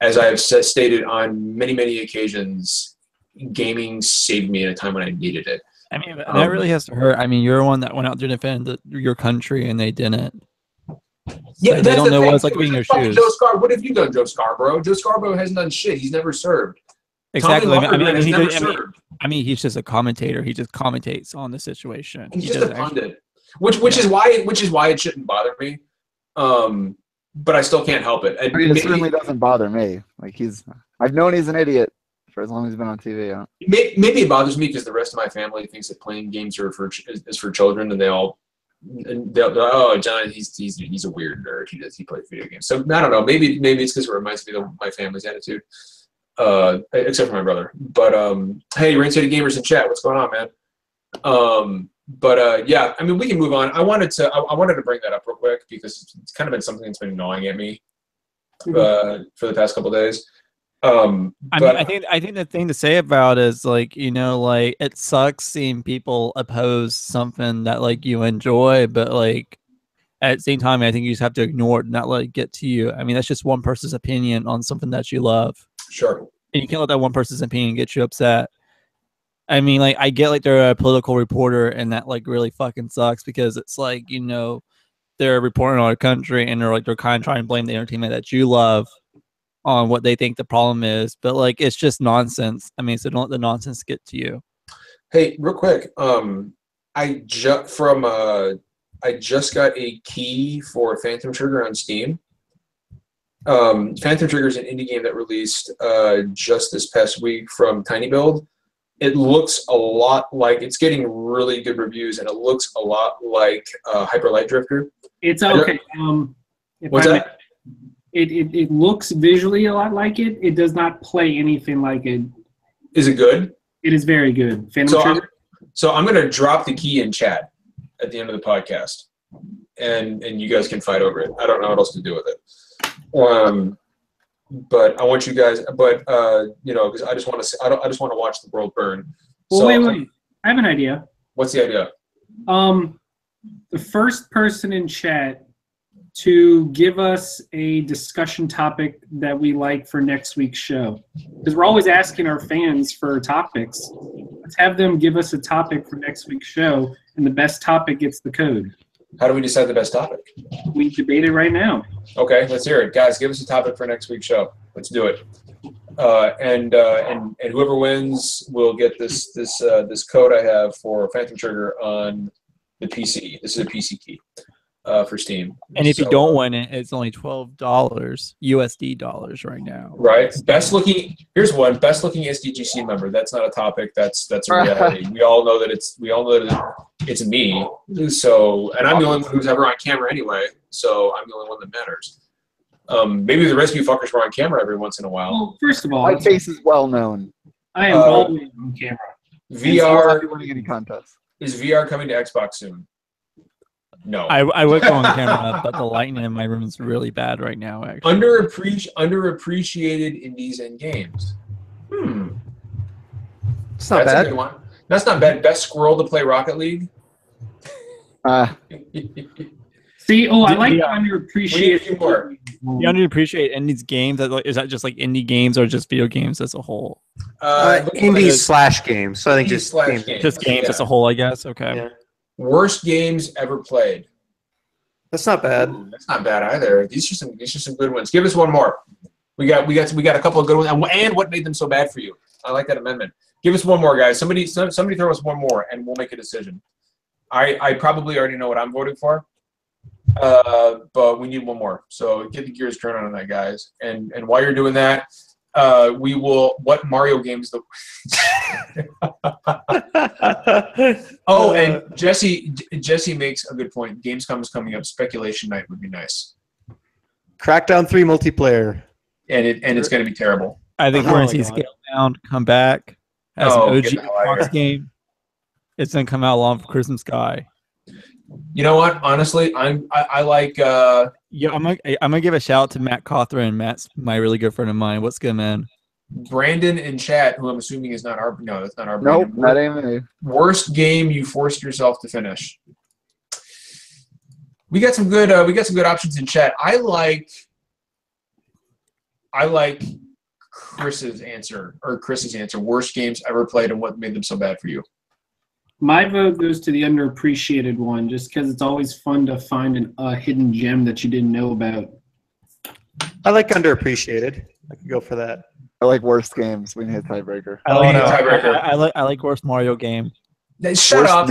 as I have stated on many, many occasions, gaming saved me in a time when I needed it. I mean, that really has to hurt. I mean, you're one that went out to defend your country, and they didn't. Yeah, so they don't know what it's like being in your shoes. What have you done, Joe Scarborough? Joe Scarborough hasn't done shit. He's never served. Exactly. I mean, he's just a commentator. He just commentates on the situation. He's just a pundit, which is why it shouldn't bother me. But I still can't help it. I mean, it certainly doesn't bother me. Like I've known he's an idiot for as long as he's been on TV. Maybe it bothers me because the rest of my family thinks that playing games is for children, and they'll oh, John, he's a weird nerd. He plays video games. So I don't know. Maybe it's because it reminds me of my family's attitude. Except for my brother. But hey, Rain City Gamers in chat. What's going on, man? Yeah, I mean, we can move on. I wanted to bring that up real quick because it's kind of been something that's been gnawing at me for the past couple of days. I think the thing to say about it is, like, you know, like, it sucks seeing people oppose something that, like, you enjoy, but, like, at the same time, I think you just have to ignore it, not let it get to you. I mean, that's just one person's opinion on something that you love. Sure. And you can't let that one person's opinion get you upset. I mean, like, I get, like, they're a political reporter, and that, like, really fucking sucks, because it's like, you know, they're reporting on a country, and they're kind of trying to blame the entertainment that you love on what they think the problem is. But, like, it's just nonsense. I mean, so don't let the nonsense get to you. Hey, real quick, I just got a key for Phantom Trigger on Steam. Phantom Trigger is an indie game that released just this past week from Tiny Build. It looks a lot like, it's getting really good reviews, and it looks a lot like Hyper Light Drifter. It's okay. What's that? It looks visually a lot like it. It does not play anything like it. Is it good? It is very good. So I'm going to drop the key in chat at the end of the podcast, and you guys can fight over it. I don't know what else to do with it. But I want you guys, you know, because I just want to watch the world burn. Well, so, wait. I have an idea. What's the idea? The first person in chat to give us a discussion topic that we like for next week's show, because we're always asking our fans for topics. Let's have them give us a topic for next week's show, and the best topic gets the code. How do we decide the best topic? We debate it right now. Okay, let's hear it, guys. Give us a topic for next week's show. Let's do it. And whoever wins will get this code I have for Phantom Trigger on the PC. This is a PC key for Steam. And if you don't win it, it's only $12 USD dollars right now. Right. Best looking. Here's one. Best looking SDGC member. That's not a topic. That's a reality. We all know that it's me. So, and I'm the only one who's ever on camera anyway. So I'm the only one that matters. Maybe the rest of you fuckers were on camera every once in a while. Well, first of all, my face is well known. I am always on camera. VR. Winning any contest. Is VR coming to Xbox soon? No. I would go on camera, but the lighting in my room is really bad right now, actually. Underappreciated indies and games. It's not bad. That's a good one. That's not bad. Best squirrel to play Rocket League? See, I like underappreciated. You underappreciate indies games? Is that just like indie games or just video games as a whole? Indie/games. So I think just games. Just games as a whole, I guess. Okay. Yeah. Worst games ever played. That's not bad. That's not bad either. These are some good ones. Give us one more. We got a couple of good ones. And what made them so bad for you? I like that amendment. Give us one more, guys. Somebody throw us one more, and we'll make a decision. I probably already know what I'm voting for, but we need one more. So get the gears turning on that, guys. And while you're doing that, we will. What Mario games? Oh, and Jesse makes a good point. Gamescom is coming up. Speculation night would be nice. Crackdown 3 multiplayer. and it's going to be terrible. I think we're going to see Scalebound come back as an OG Xbox game. It's going to come out along for Crimson Sky. You know what? Honestly, I like. Yeah, I'm gonna give a shout out to Matt Cawthron. Matt's my really good friend of mine. What's good, man? Brandon in chat, who I'm assuming is not our. No, that's not our. Nope, Brandon. not even. Worst game you forced yourself to finish. We got some good. We got some good options in chat. I like Chris's answer. Worst games ever played and what made them so bad for you. My vote goes to the underappreciated one, just because it's always fun to find a hidden gem that you didn't know about. I like underappreciated. I could go for that. I like worst games. We need a tiebreaker. I like worst Mario game. Shut up.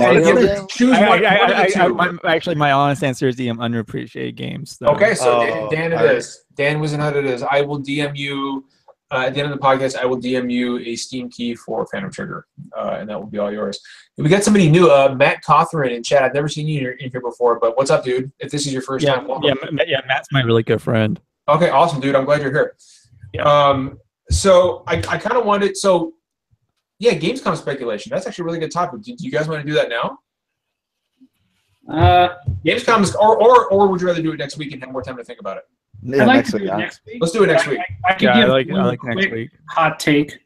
Choose one. Actually, my honest answer is the underappreciated games. So. Okay, so Dan it is. Dan was in how it is. I will DM you. At the end of the podcast, I will DM you a Steam key for Phantom Trigger, and that will be all yours. And we got somebody new, Matt Cawthron in chat. I've never seen you in here before, but what's up, dude? If this is your first time, welcome. Yeah, Matt's my really good friend. Okay, awesome, dude. I'm glad you're here. Yeah. So I kind of wanted Gamescom speculation. That's actually a really good topic. Do you guys want to do that now? Gamescom is, or would you rather do it next week and have more time to think about it? Yeah, I'd like to do it next week. Let's do it next week. I like next week. Hot take.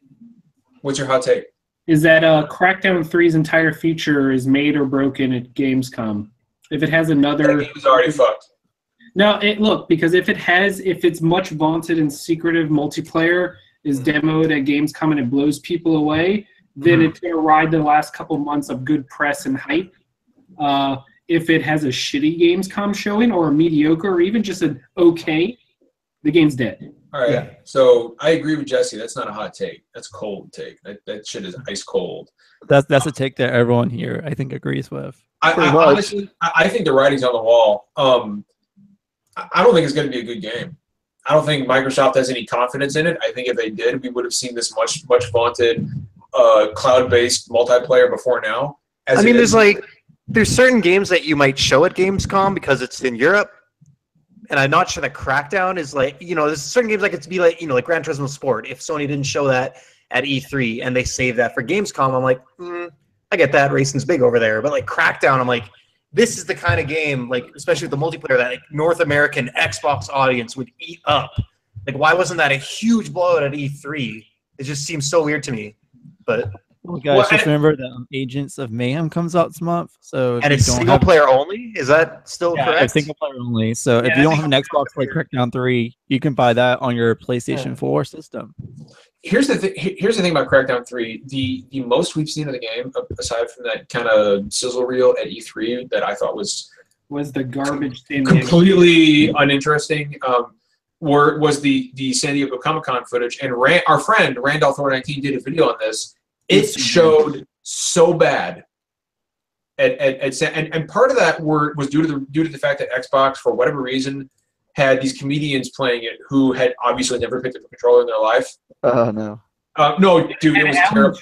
What's your hot take? Is that Crackdown 3's entire feature is made or broken at Gamescom? If it has another... That game is already fucked. No, look, because if it's much vaunted and secretive multiplayer is demoed at Gamescom and it blows people away, then it's going to ride the last couple months of good press and hype. If it has a shitty Gamescom showing or a mediocre or even just an okay, the game's dead. All right. Yeah. So I agree with Jesse. That's not a hot take. That's a cold take. That shit is ice cold. That's a take that everyone here, I think, agrees with. Honestly, I think the writing's on the wall. I don't think it's going to be a good game. I don't think Microsoft has any confidence in it. I think if they did, we would have seen this much vaunted cloud-based multiplayer before now. There's certain games that you might show at Gamescom because it's in Europe, and I'm not sure that Crackdown is there's certain games like it's be like Gran Turismo Sport. If Sony didn't show that at E3 and they saved that for Gamescom, I'm like, I get that racing's big over there, but like Crackdown, I'm like, this is the kind of game, like especially with the multiplayer, that like North American Xbox audience would eat up. Like, why wasn't that a huge blowout at E3? It just seems so weird to me, but. Well, guys, just remember that Agents of Mayhem comes out this month. So and it's single player only? Is that still correct? It's single player only. So if you don't have an Xbox like Crackdown 3, you can buy that on your PlayStation 4 system. Here's the thing about Crackdown 3. The most we've seen of the game, aside from that kind of sizzle reel at E3 that I thought was the garbage thing, completely uninteresting, was the San Diego Comic-Con footage. And our friend Randall Thor 19 did a video on this. It showed so bad, and part of that was due to the fact that Xbox, for whatever reason, had these comedians playing it who had obviously never picked up a controller in their life. No. No, dude, it was terrible.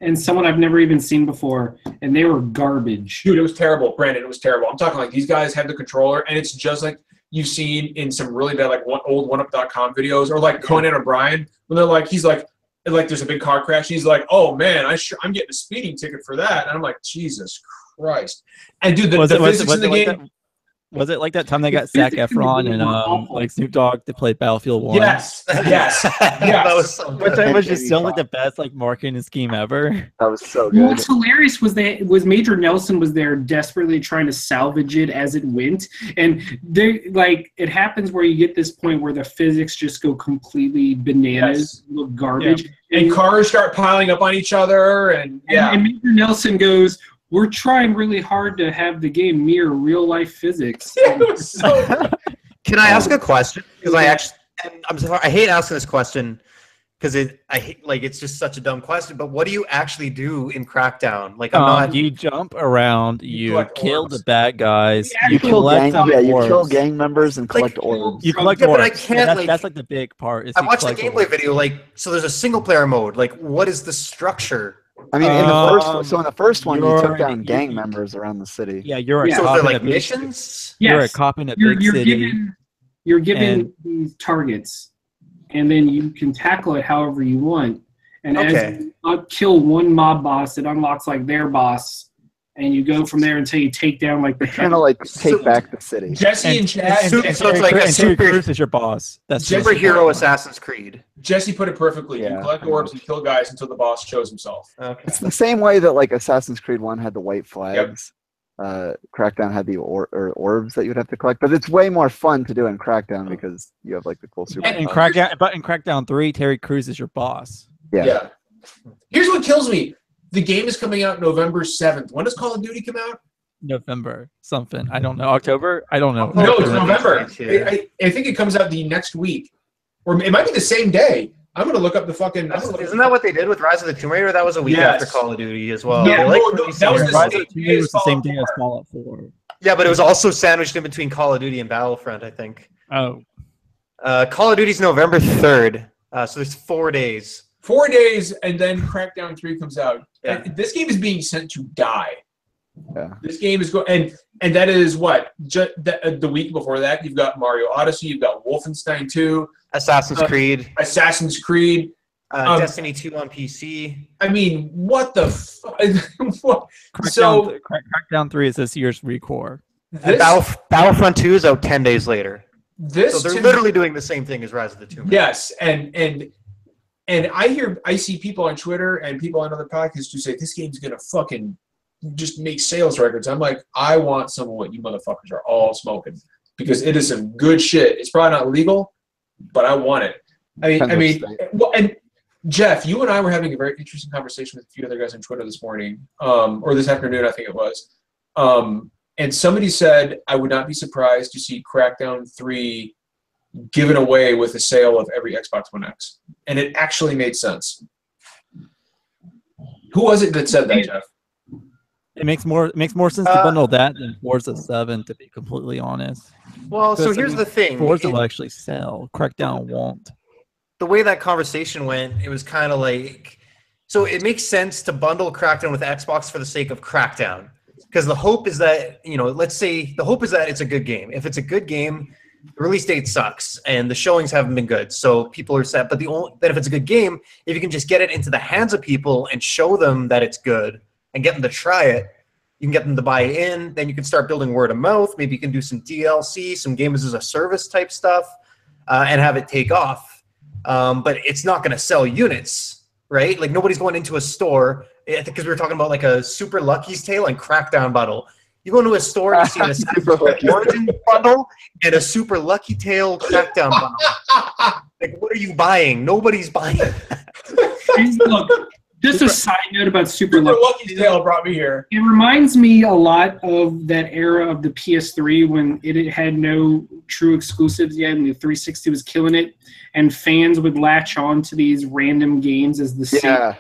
And someone I've never even seen before, and they were garbage. Dude, it was terrible, Brandon. It was terrible. I'm talking like these guys have the controller, and it's just like you've seen in some really bad like old OneUp.com videos, or like Conan O'Brien when they're like he's like there's a big car crash. He's like, "Oh man, I'm getting a speeding ticket for that." And I'm like, "Jesus Christ!" And dude, the physics in the game. Was it like that time they got Zac Efron and like Snoop Dogg to play Battlefield 1? Yes. That was so good. Which was just still like the best like marketing scheme ever. That was so good. What's hilarious was Major Nelson was there desperately trying to salvage it as it went, and it happens where you get this point where the physics just go completely bananas, look garbage, and cars start piling up on each other, and Major Nelson goes, "We're trying really hard to have the game mirror real life physics." It was so Can I ask a question? Because I'm sorry, I hate asking this question because it's just such a dumb question. But what do you actually do in Crackdown? Like, you jump around, you kill the bad guys, you kill gang members and collect orbs. You collect orbs. But I can't. That's like the big part. I watched the gameplay video. So there's a single player mode. Like, what is the structure? I mean, in the first one, you took down gang members around the city. Yeah, you're a so cop is there in a missions? You're a cop in a big city. You're given these targets. and then you can tackle it however you want. And Okay. as you kill one mob boss, it unlocks like their boss, and you go from there until you take down like the Kind of like take back the city. Jesse and Chad. so it's like a Terry super Crews is your boss. That's superhero Assassin's Creed. Jesse put it perfectly. You Yeah, collect orbs and kill guys until the boss shows himself. Okay. It's the same way that like Assassin's Creed 1 had the white flags. Crackdown had the orbs that you'd have to collect, but it's way more fun to do in Crackdown because you have like the cool super. And in Crackdown 3, Terry Crews is your boss. Yeah. Here's what kills me. The game is coming out November 7th. When does Call of Duty come out? November something. I don't know. October? I don't know. No, it's November. I think it comes out the next week. Or it might be the same day. I'm going to look up the fucking... Isn't that what they did with Rise of the Tomb Raider? That was a week after Call of Duty as well. Yeah, that was Rise of the Tomb Raider was the same day as Fallout 4. Yeah, but it was also sandwiched in between Call of Duty and Battlefront, I think. Oh. Call of Duty's November 3rd, so there's 4 days. 4 days, and then Crackdown 3 comes out. Yeah. And this game is being sent to die. Yeah. This game is going, and that is what? The week before that, you've got Mario Odyssey, you've got Wolfenstein 2, Assassin's Creed, Destiny 2 on PC. I mean, what the fuck? Crackdown 3 is this year's recore. Battlefront 2 is out 10 days later. So they're literally doing the same thing as Rise of the Tomb Raider. Yes, and I see people on Twitter and people on other podcasts who say this game's gonna fucking just make sales records. I'm like, I want some of what you motherfuckers are all smoking because it is some good shit. It's probably not legal, but I want it. I mean, well, and Jeff, you and I were having a very interesting conversation with a few other guys on Twitter this morning, or this afternoon, I think it was. And somebody said, I would not be surprised to see Crackdown 3 given away with the sale of every Xbox One X. And it actually made sense. Who was it that said that, Jeff? It makes more sense to bundle that than Forza 7, to be completely honest. Well, so here's the thing. Forza will actually sell. Crackdown won't. The way that conversation went, it was kind of like... So it makes sense to bundle Crackdown with Xbox for the sake of Crackdown. Because the hope is that, let's say the hope is that it's a good game. If it's a good game, the release date sucks and the showings haven't been good. So people are set. But then if it's a good game, if you can just get it into the hands of people and show them that it's good and get them to try it, you can get them to buy in. Then you can start building word of mouth. Maybe you can do some DLC, some games as a service type stuff, and have it take off. But it's not going to sell units, right? Like nobody's going into a store. I think because we were talking about like a Super Lucky's Tale and Crackdown bundle. You go into a store and you see an Assassin's Creed Origin bundle and a Super Lucky Tale Crackdown bundle. Like, what are you buying? Nobody's buying. Look, just a side note about Super Lucky's Tale brought me here. It reminds me a lot of that era of the PS3 when it had no true exclusives yet, and the 360 was killing it, and fans would latch on to these random games as the same. Yeah.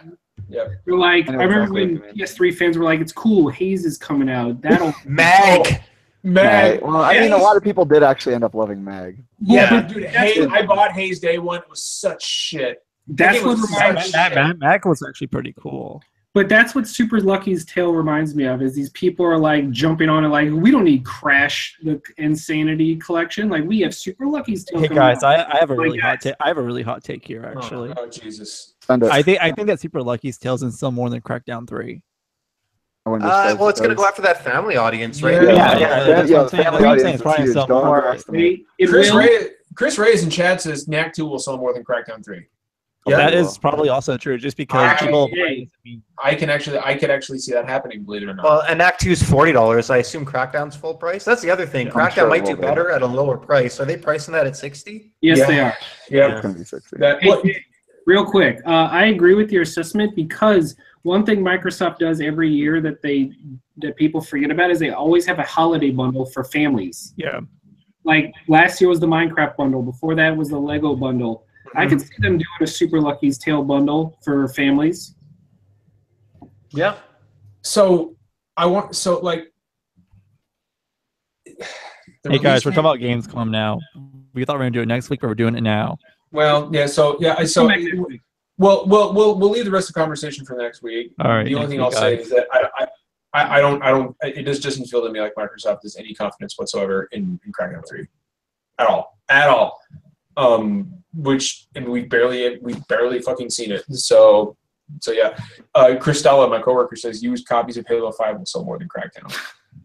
They're like, I remember when PS3 fans were like, "It's cool, Haze is coming out." That'll Mag. Well, I mean, a lot of people did actually end up loving Mag. Yeah, dude. I bought Haze day one. It was such shit. That's what reminds me. Mag was actually pretty cool. But that's what Super Lucky's Tale reminds me of. Is these people are like jumping on it, like we don't need Crash the Insanity collection. Like we have Super Lucky's Tale. Hey guys, I have a really hot take. I have a really hot take here, actually. Oh Jesus. I think that Super Lucky's Tale's in sell more than Crackdown 3. Well, it's going to go after that family audience, right? Yeah, family audience is huge. Chris Reyes in chat says Knack 2 will sell more than Crackdown 3. Yeah, that is probably also true, just because people. I could actually see that happening, believe it or not. Well, and Act 2 is $40. I assume Crackdown's full price. That's the other thing. Yeah, Crackdown might do better at a lower price. Are they pricing that at $60? Yes, they are. Yeah, it's gonna be $60. Hey, real quick, I agree with your assessment because one thing Microsoft does every year that people forget about is they always have a holiday bundle for families. Yeah. Like last year was the Minecraft bundle. Before that was the Lego bundle. I could see them doing a Super Lucky's Tale bundle for families. Yeah. Hey guys, we're talking about Gamescom now. We thought we were gonna do it next week, but we're doing it now. Well, yeah. We'll leave the rest of the conversation for next week. All right. The only thing I'll say is that I don't. It just doesn't feel to me like Microsoft has any confidence whatsoever in Crackdown 3, at all. and we barely fucking seen it. So yeah. Christella, my coworker, says used copies of Halo 5 will sell more than Crackdown.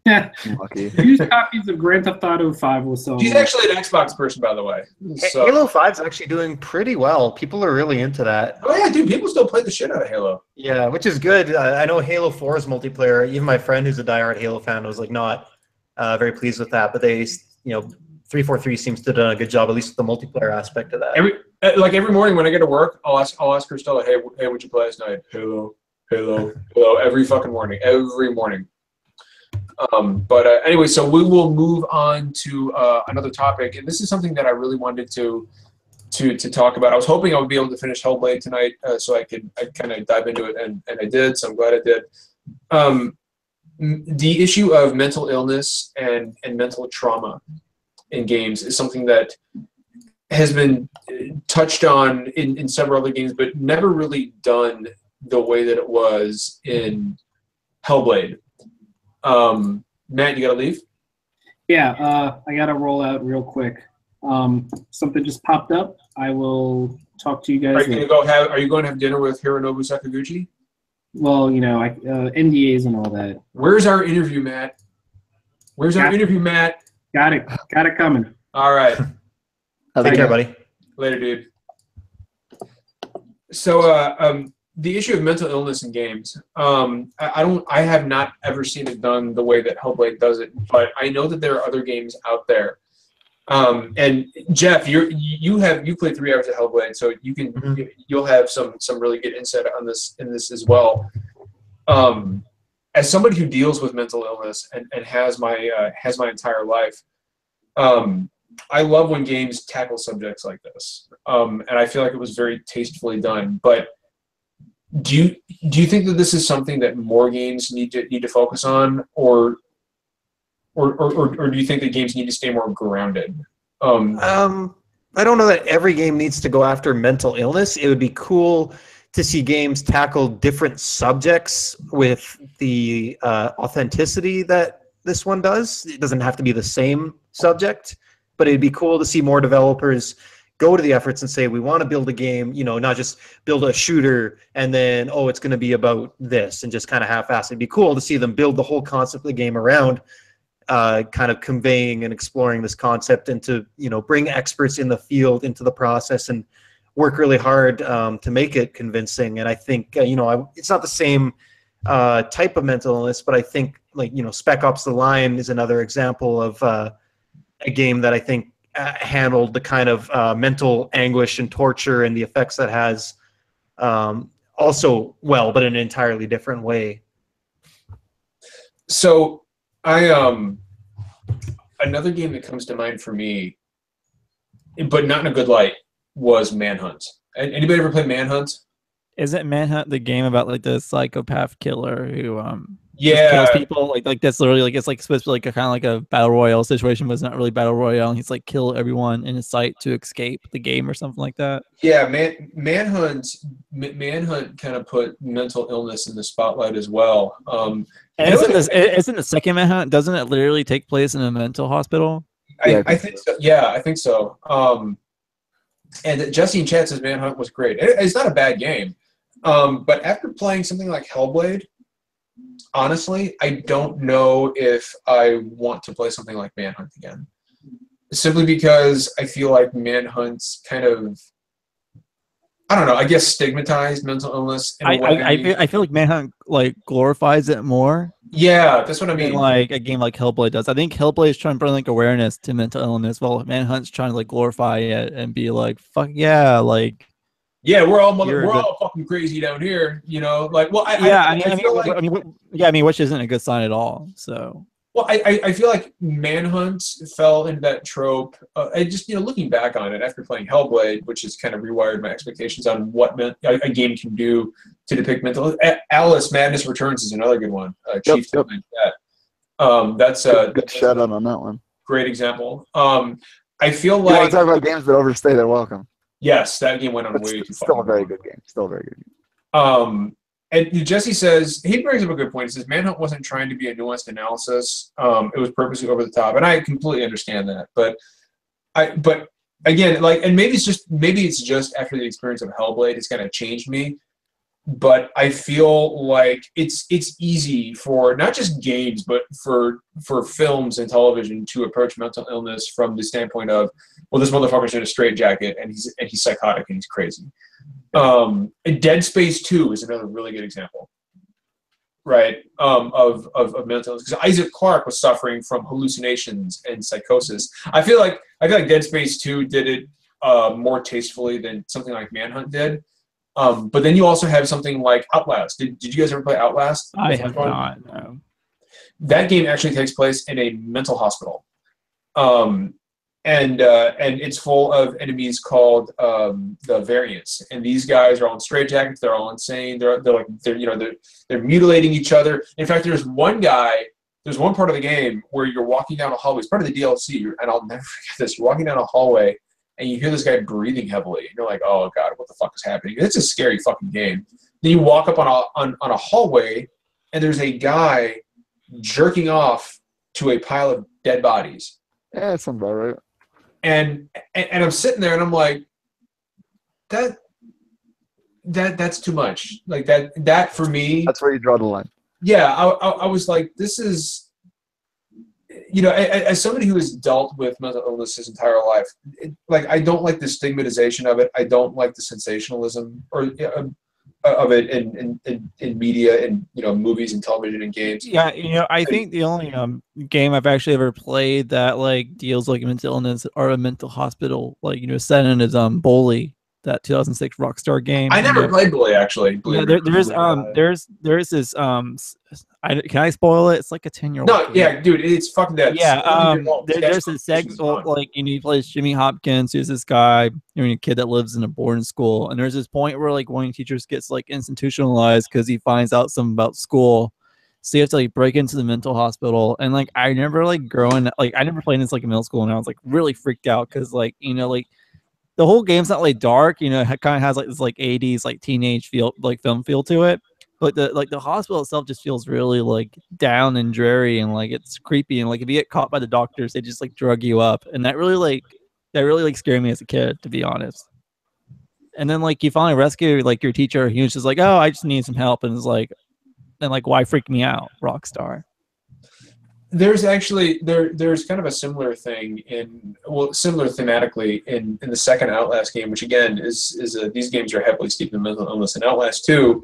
Yeah. Lucky. Used copies of Grand Theft Auto 5 will sell. She's actually an Xbox person, by the way. So. Halo 5 is actually doing pretty well. People are really into that. Oh yeah, dude, people still play the shit out of Halo. Yeah, which is good. I know Halo 4's multiplayer. Even my friend who's a diehard Halo fan was like not very pleased with that. But they, 343 seems to have done a good job, at least with the multiplayer aspect of that. Every morning when I get to work, I'll ask Christella, hey, what'd you play last night? Halo. Every fucking morning, every morning. Anyway, so we will move on to another topic, and this is something that I really wanted to talk about. I was hoping I would be able to finish Hellblade tonight, so I kind of dive into it, and I did. So I'm glad I did. The issue of mental illness and mental trauma in games is something that has been touched on in several other games, but never really done the way that it was in Hellblade. Matt, you gotta leave? Yeah, I gotta roll out real quick. Something just popped up. I will talk to you guys. Are you going to have dinner with Hironobu Sakaguchi? Well, NDAs and all that. Where's our interview, Matt? Got it coming. All right. Take care, buddy. Later, dude. So, the issue of mental illness in games, I have not ever seen it done the way that Hellblade does it, but I know that there are other games out there. And Jeff, you played 3 hours of Hellblade, so you'll have some really good insight on this as well. As somebody who deals with mental illness and has my entire life, I love when games tackle subjects like this, and I feel like it was very tastefully done. But do you think that this is something that more games need to focus on, or do you think that games need to stay more grounded? I don't know that every game needs to go after mental illness. It would be cool to see games tackle different subjects with the authenticity that this one does. It doesn't have to be the same subject, but it'd be cool to see more developers go to the efforts and say, we want to build a game, not just build a shooter and then, it's going to be about this and just kind of half-assed. It'd be cool to see them build the whole concept of the game around kind of conveying and exploring this concept and to, bring experts in the field into the process and work really hard to make it convincing. And I think, it's not the same type of mental illness, but I think Spec Ops: The Line is another example of a game that I think handled the kind of mental anguish and torture and the effects that has also well, but in an entirely different way. So another game that comes to mind for me, but not in a good light, was Manhunt. Anybody ever play Manhunt? Isn't Manhunt the game about the psychopath killer who kills people? Like that's literally it's supposed to be kind of like a battle royale situation, but it's not really battle royale. And he's kill everyone in his sight to escape the game or something like that. Yeah, Manhunt kind of put mental illness in the spotlight as well. And isn't the second Manhunt? Doesn't it literally take place in a mental hospital? I think so. Yeah, I think so. And Jesse in chat says Manhunt was great. It's not a bad game. But after playing something like Hellblade, honestly, I don't know if I want to play something like Manhunt again. Simply because I feel like Manhunt's kind of, I don't know, I guess stigmatized mental illness in a way. I feel like Manhunt glorifies it more. Yeah, that's what I mean. Like a game like Hellblade does. I think Hellblade is trying to bring awareness to mental illness, while Manhunt's trying to glorify it and be fuck yeah, yeah, we're all fucking crazy down here, I mean, which isn't a good sign at all. So. Well, I feel like Manhunt fell into that trope. I just, looking back on it after playing Hellblade, which has kind of rewired my expectations on what a game can do to depict mental. Alice Madness Returns is another good one. Chief yep. That. That's a good shout out on that one. Great example. I feel like. You want to talk about games that overstay their welcome? Yes, that game went on way too far. Still a very good game. Still a very good game. And Jesse says, he brings up a good point. He says, Manhunt wasn't trying to be a nuanced analysis. It was purposely over the top. And I completely understand that. But again, like, and maybe it's just after the experience of Hellblade, it's kind of changed me. But I feel like it's easy for not just games, but for films and television to approach mental illness from the standpoint of, well, this motherfucker's in a straitjacket and he's psychotic and he's crazy. And Dead Space 2 is another really good example, right? Of mental illness, because Isaac Clarke was suffering from hallucinations and psychosis. I feel like Dead Space 2 did it more tastefully than something like Manhunt did. But then you also have something like Outlast. Did you guys ever play Outlast? I have not. No. That game actually takes place in a mental hospital, and it's full of enemies called the Variants. And these guys are all in straitjackets. They're all insane. They're mutilating each other. In fact, there's one part of the game where you're walking down a hallway. It's part of the DLC, and I'll never forget this. You're walking down a hallway, and you hear this guy breathing heavily. And you're like, oh, God, what the fuck is happening? It's a scary fucking game. Then you walk up on a hallway, and there's a guy jerking off to a pile of dead bodies. Yeah, that sounds about right. And I'm sitting there, and I'm like, that's too much. Like, that for me... That's where you draw the line. Yeah, I was like, this is... You know, as somebody who has dealt with mental illness his entire life, I don't like the stigmatization of it. I don't like the sensationalism of it in media and, you know, movies and television and games. Yeah, you know, I think the only game I've actually ever played that like deals like mental illness or a mental hospital, like, you know, set in is Bully, that 2006 Rockstar game. I never played Bully, actually. Yeah, there's this can I spoil it? It's like a 10-year-old. No, yeah, dude, it's fucking dead. Yeah, there's a segment like, you know, he plays Jimmy Hopkins, who's this guy, you know, a kid that lives in a boarding school, and there's this point where like one of the teachers gets like institutionalized because he finds out something about school, so you have to like break into the mental hospital. And like I remember like growing, like I never played this like in middle school, and I was like really freaked out because like, you know, like the whole game's not like dark, you know, it kind of has like this like 80s like teenage feel, like film feel to it. But the hospital itself just feels really like down and dreary, and like it's creepy, and like if you get caught by the doctors, they just like drug you up, and that really scared me as a kid, to be honest. And then like you finally rescue like your teacher, he was just like, oh, I just need some help, and it's like, and like, why freak me out, Rockstar? There's actually there's kind of a similar thing similar thematically in the second Outlast game, which again is these games are heavily steeped in mental illness. In Outlast 2,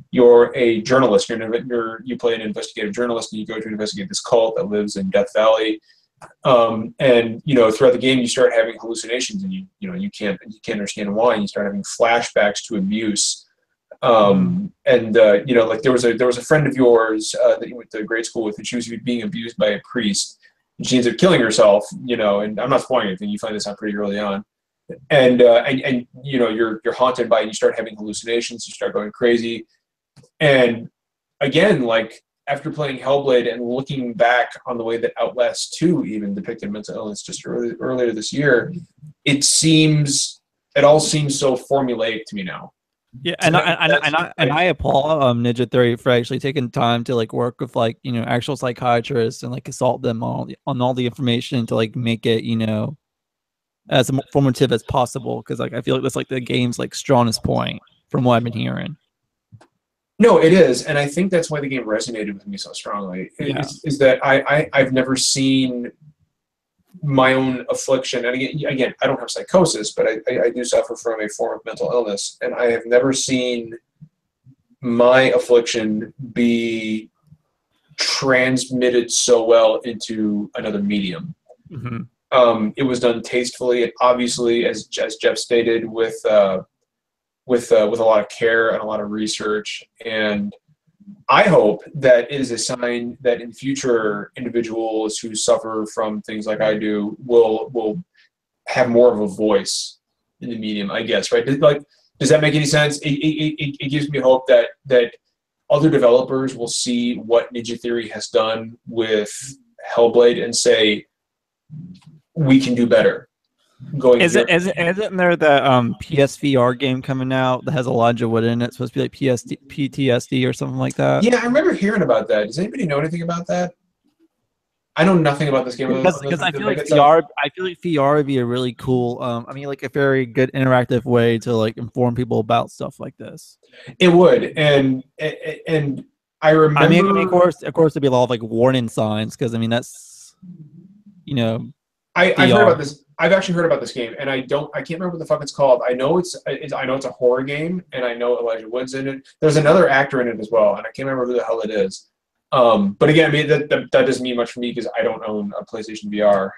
you're a journalist. You play an investigative journalist, and you go to investigate this cult that lives in Death Valley. And you know, throughout the game, you start having hallucinations, and you can't understand why. And you start having flashbacks to abuse. You know, like there was a friend of yours that you went to grade school with, and she was being abused by a priest, and she ends up killing herself. You know, and I'm not spoiling anything. You find this out pretty early on. And you know, you're haunted by it, and you start having hallucinations. You start going crazy. And again, like after playing Hellblade and looking back on the way that Outlast 2 even depicted mental illness just earlier this year, it all seems so formulaic to me now. Yeah, and I applaud Ninja Theory for actually taking time to like work with like, you know, actual psychiatrists and like consult them on all the information to like make it, you know, as informative as possible, because like I feel like that's like the game's like strongest point from what I've been hearing. No, it is, and I think that's why the game resonated with me so strongly. Is that I've never seen my own affliction, and again, I don't have psychosis, but I do suffer from a form of mental illness, and I have never seen my affliction be transmitted so well into another medium. Mm-hmm. It was done tastefully, and obviously, as Jeff stated, with a lot of care and a lot of research. And I hope that it is a sign that in future individuals who suffer from things like I do will have more of a voice in the medium, I guess, right? Does that make any sense? It gives me hope that other developers will see what Ninja Theory has done with Hellblade and say, we can do better. Isn't there the PSVR game coming out that has Elijah Wood in it? It's supposed to be like PTSD or something like that. Yeah, I remember hearing about that. Does anybody know anything about that? I know nothing about this game because I feel like VR. I feel like VR would be a really cool. I mean, like a very good interactive way to like inform people about stuff like this. It would, and I remember. I mean, of course, there'd be a lot of like warning signs because I mean that's, you know. I've heard about this. I've actually heard about this game, and I can't remember what the fuck it's called. I know it's a horror game, and I know Elijah Wood's in it. There's another actor in it as well, and I can't remember who the hell it is. But again, I mean that doesn't mean much for me because I don't own a PlayStation VR.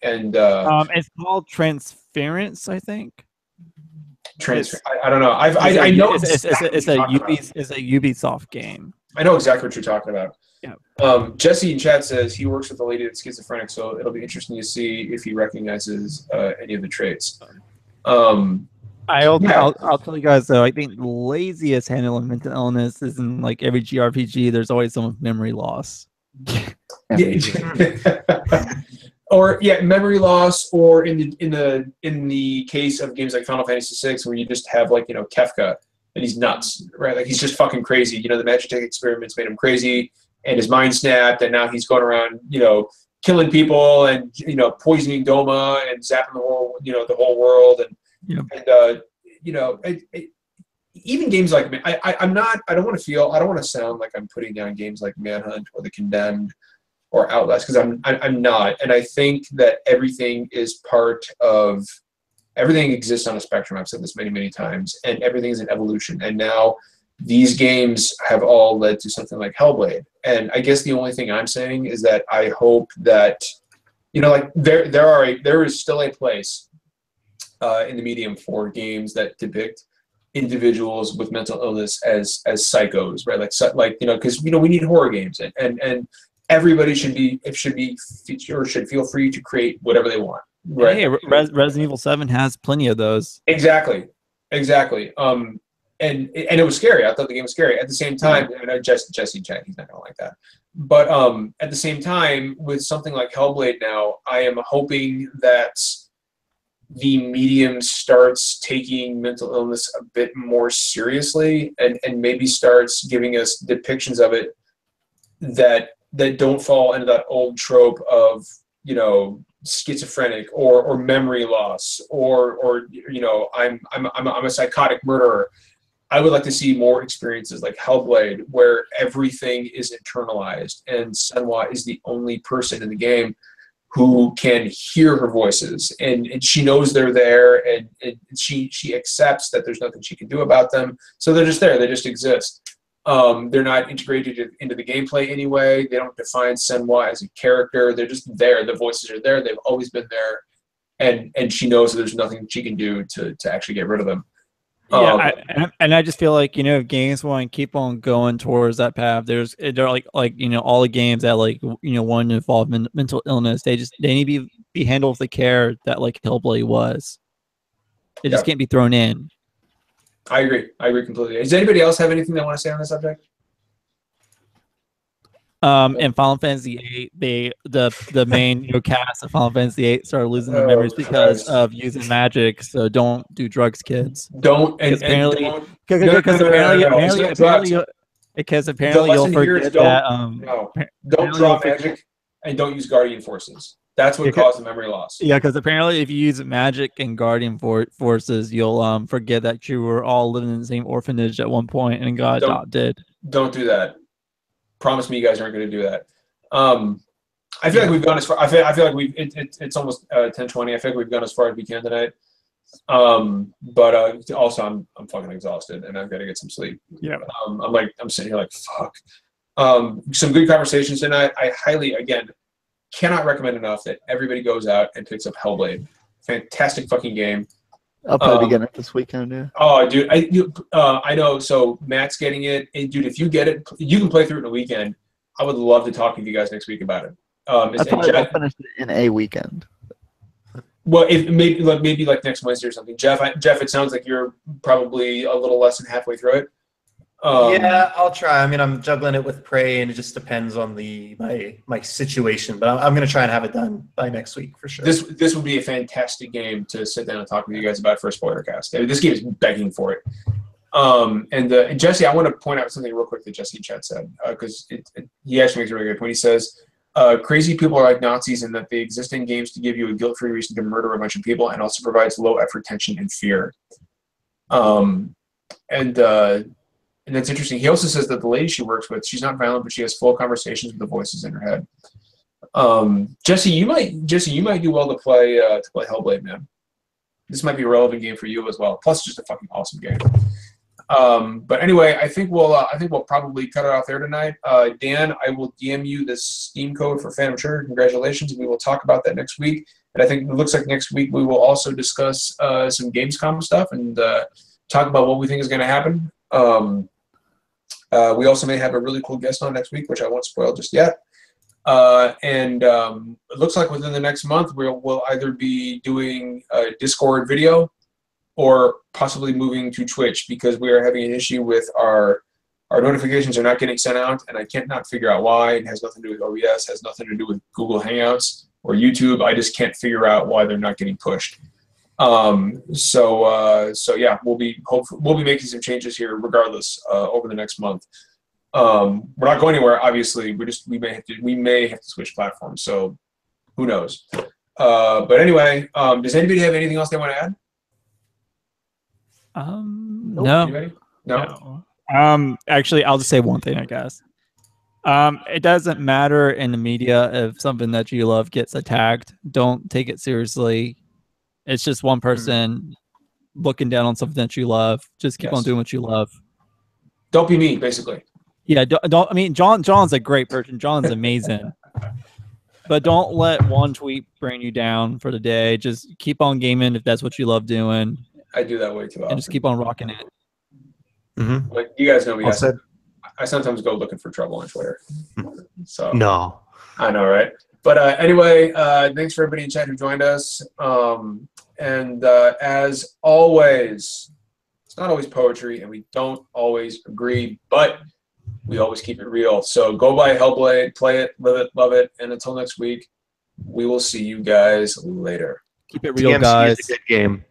It's called Transference, I think. I don't know. I know it's a Ubisoft game. I know exactly what you're talking about. Yeah. Jesse in chat says he works with a lady that's schizophrenic, so it'll be interesting to see if he recognizes any of the traits. I'll tell you guys though, I think the laziest handle of mental illness is in like every JRPG. There's always some memory loss. Or memory loss, or in the case of games like Final Fantasy VI, where you just have like Kefka, and he's nuts, right? Like he's just fucking crazy. The Magitek experiments made him crazy, and his mind snapped, and now he's going around killing people and poisoning Doma and zapping the whole world and. Even games like I don't want to sound like I'm putting down games like Manhunt or The Condemned or Outlast, because I'm not, and I think that everything exists on a spectrum. I've said this many times, and everything is an evolution. And now these games have all led to something like Hellblade. And I guess the only thing I'm saying is that I hope that there is still a place in the medium for games that depict individuals with mental illness as psychos, right? Because we need horror games, and everybody should feel free to create whatever they want, right? Hey, Resident Evil 7 has plenty of those. Exactly. And it was scary. I thought the game was scary. At the same time, Jesse Chen, he's not gonna like that. But at the same time, with something like Hellblade now, I am hoping that the medium starts taking mental illness a bit more seriously, and maybe starts giving us depictions of it that don't fall into that old trope of schizophrenic or memory loss or I'm a psychotic murderer. I would like to see more experiences like Hellblade, where everything is internalized, and Senwa is the only person in the game who can hear her voices, and she knows they're there, and she accepts that there's nothing she can do about them. So they're just there. They just exist. They're not integrated into the gameplay anyway. They don't define Senwa as a character. They're just there. The voices are there. They've always been there, and she knows that there's nothing she can do to actually get rid of them. I just feel like if games want to keep on going towards that path, they're like all the games that want to involve mental illness, they need to be handled with the care that like Hellblade was. It just can't be thrown in. I agree completely. Does anybody else have anything they want to say on this subject? In Final Fantasy VIII, the main cast of Final Fantasy VIII started losing their memories because of using magic. So don't do drugs, kids. Because apparently you'll forget that. Don't draw magic, and don't use guardian forces. That's what caused the memory loss. Yeah, because apparently if you use magic and guardian forces, you'll forget that you were all living in the same orphanage at one point and got adopted. Don't do that. Promise me you guys aren't going to do that. I feel like we've gone as far. I feel like it's almost 10:20. I feel like we've gone as far as we can tonight. But also I'm fucking exhausted and I've got to get some sleep. Yeah. I'm sitting here like fuck. Some good conversations tonight. I highly, again, cannot recommend enough that everybody goes out and picks up Hellblade. Fantastic fucking game. I'll probably get it this weekend. Yeah. Oh, dude, I know. So Matt's getting it, and dude, if you get it, you can play through it in a weekend. I would love to talk with you guys next week about it. I'll finish it in a weekend. Well, if maybe like next Wednesday or something. Jeff, it sounds like you're probably a little less than halfway through it. Yeah, I'll try. I mean, I'm juggling it with Prey, and it just depends on my situation. But I'm going to try and have it done by next week for sure. This would be a fantastic game to sit down and talk with you guys about for a spoiler cast. I mean, this game is begging for it. And Jesse, I want to point out something real quick that Jesse in chat said, because he actually makes a really good point. He says, Crazy people are like Nazis in that they exist in games to give you a guilt-free reason to murder a bunch of people, and also provides low-effort tension and fear. And that's interesting. He also says that the lady she works with, she's not violent, but she has full conversations with the voices in her head. Jesse, you might do well to play Hellblade, man. This might be a relevant game for you as well. Plus, just a fucking awesome game. But anyway, I think we'll probably cut it off there tonight. Dan, I will DM you the Steam code for Phantom Trigger. Congratulations, and we will talk about that next week. And I think it looks like next week we will also discuss some Gamescom stuff and talk about what we think is going to happen. We also may have a really cool guest on next week, which I won't spoil just yet. And it looks like within the next month we'll either be doing a Discord video or possibly moving to Twitch, because we are having an issue with our notifications are not getting sent out, and I can't not figure out why. It has nothing to do with OBS, has nothing to do with Google Hangouts or YouTube. I just can't figure out why they're not getting pushed. So yeah, we'll be making some changes here regardless over the next month. We're not going anywhere, obviously. We may have to switch platforms, so who knows. But anyway, does anybody have anything else they want to add? No. Anybody? No. Actually, I'll just say one thing, I guess. It doesn't matter in the media if something that you love gets attacked. Don't take it seriously. It's just one person looking down on something that you love. Just keep on doing what you love. Don't be mean, basically. Yeah, don't. I mean, John's a great person. John's amazing. But don't let one tweet bring you down for the day. Just keep on gaming if that's what you love doing. I do that way too often. And just keep on rocking it. Mm-hmm. Like, you guys know me. Well I sometimes go looking for trouble on Twitter. So no, I know, right? But anyway, thanks for everybody in chat who joined us. And as always, it's not always poetry, and we don't always agree, but we always keep it real. So go buy Hellblade, play it, live it, love it, and until next week, we will see you guys later. Keep it real, guys. It's a good game.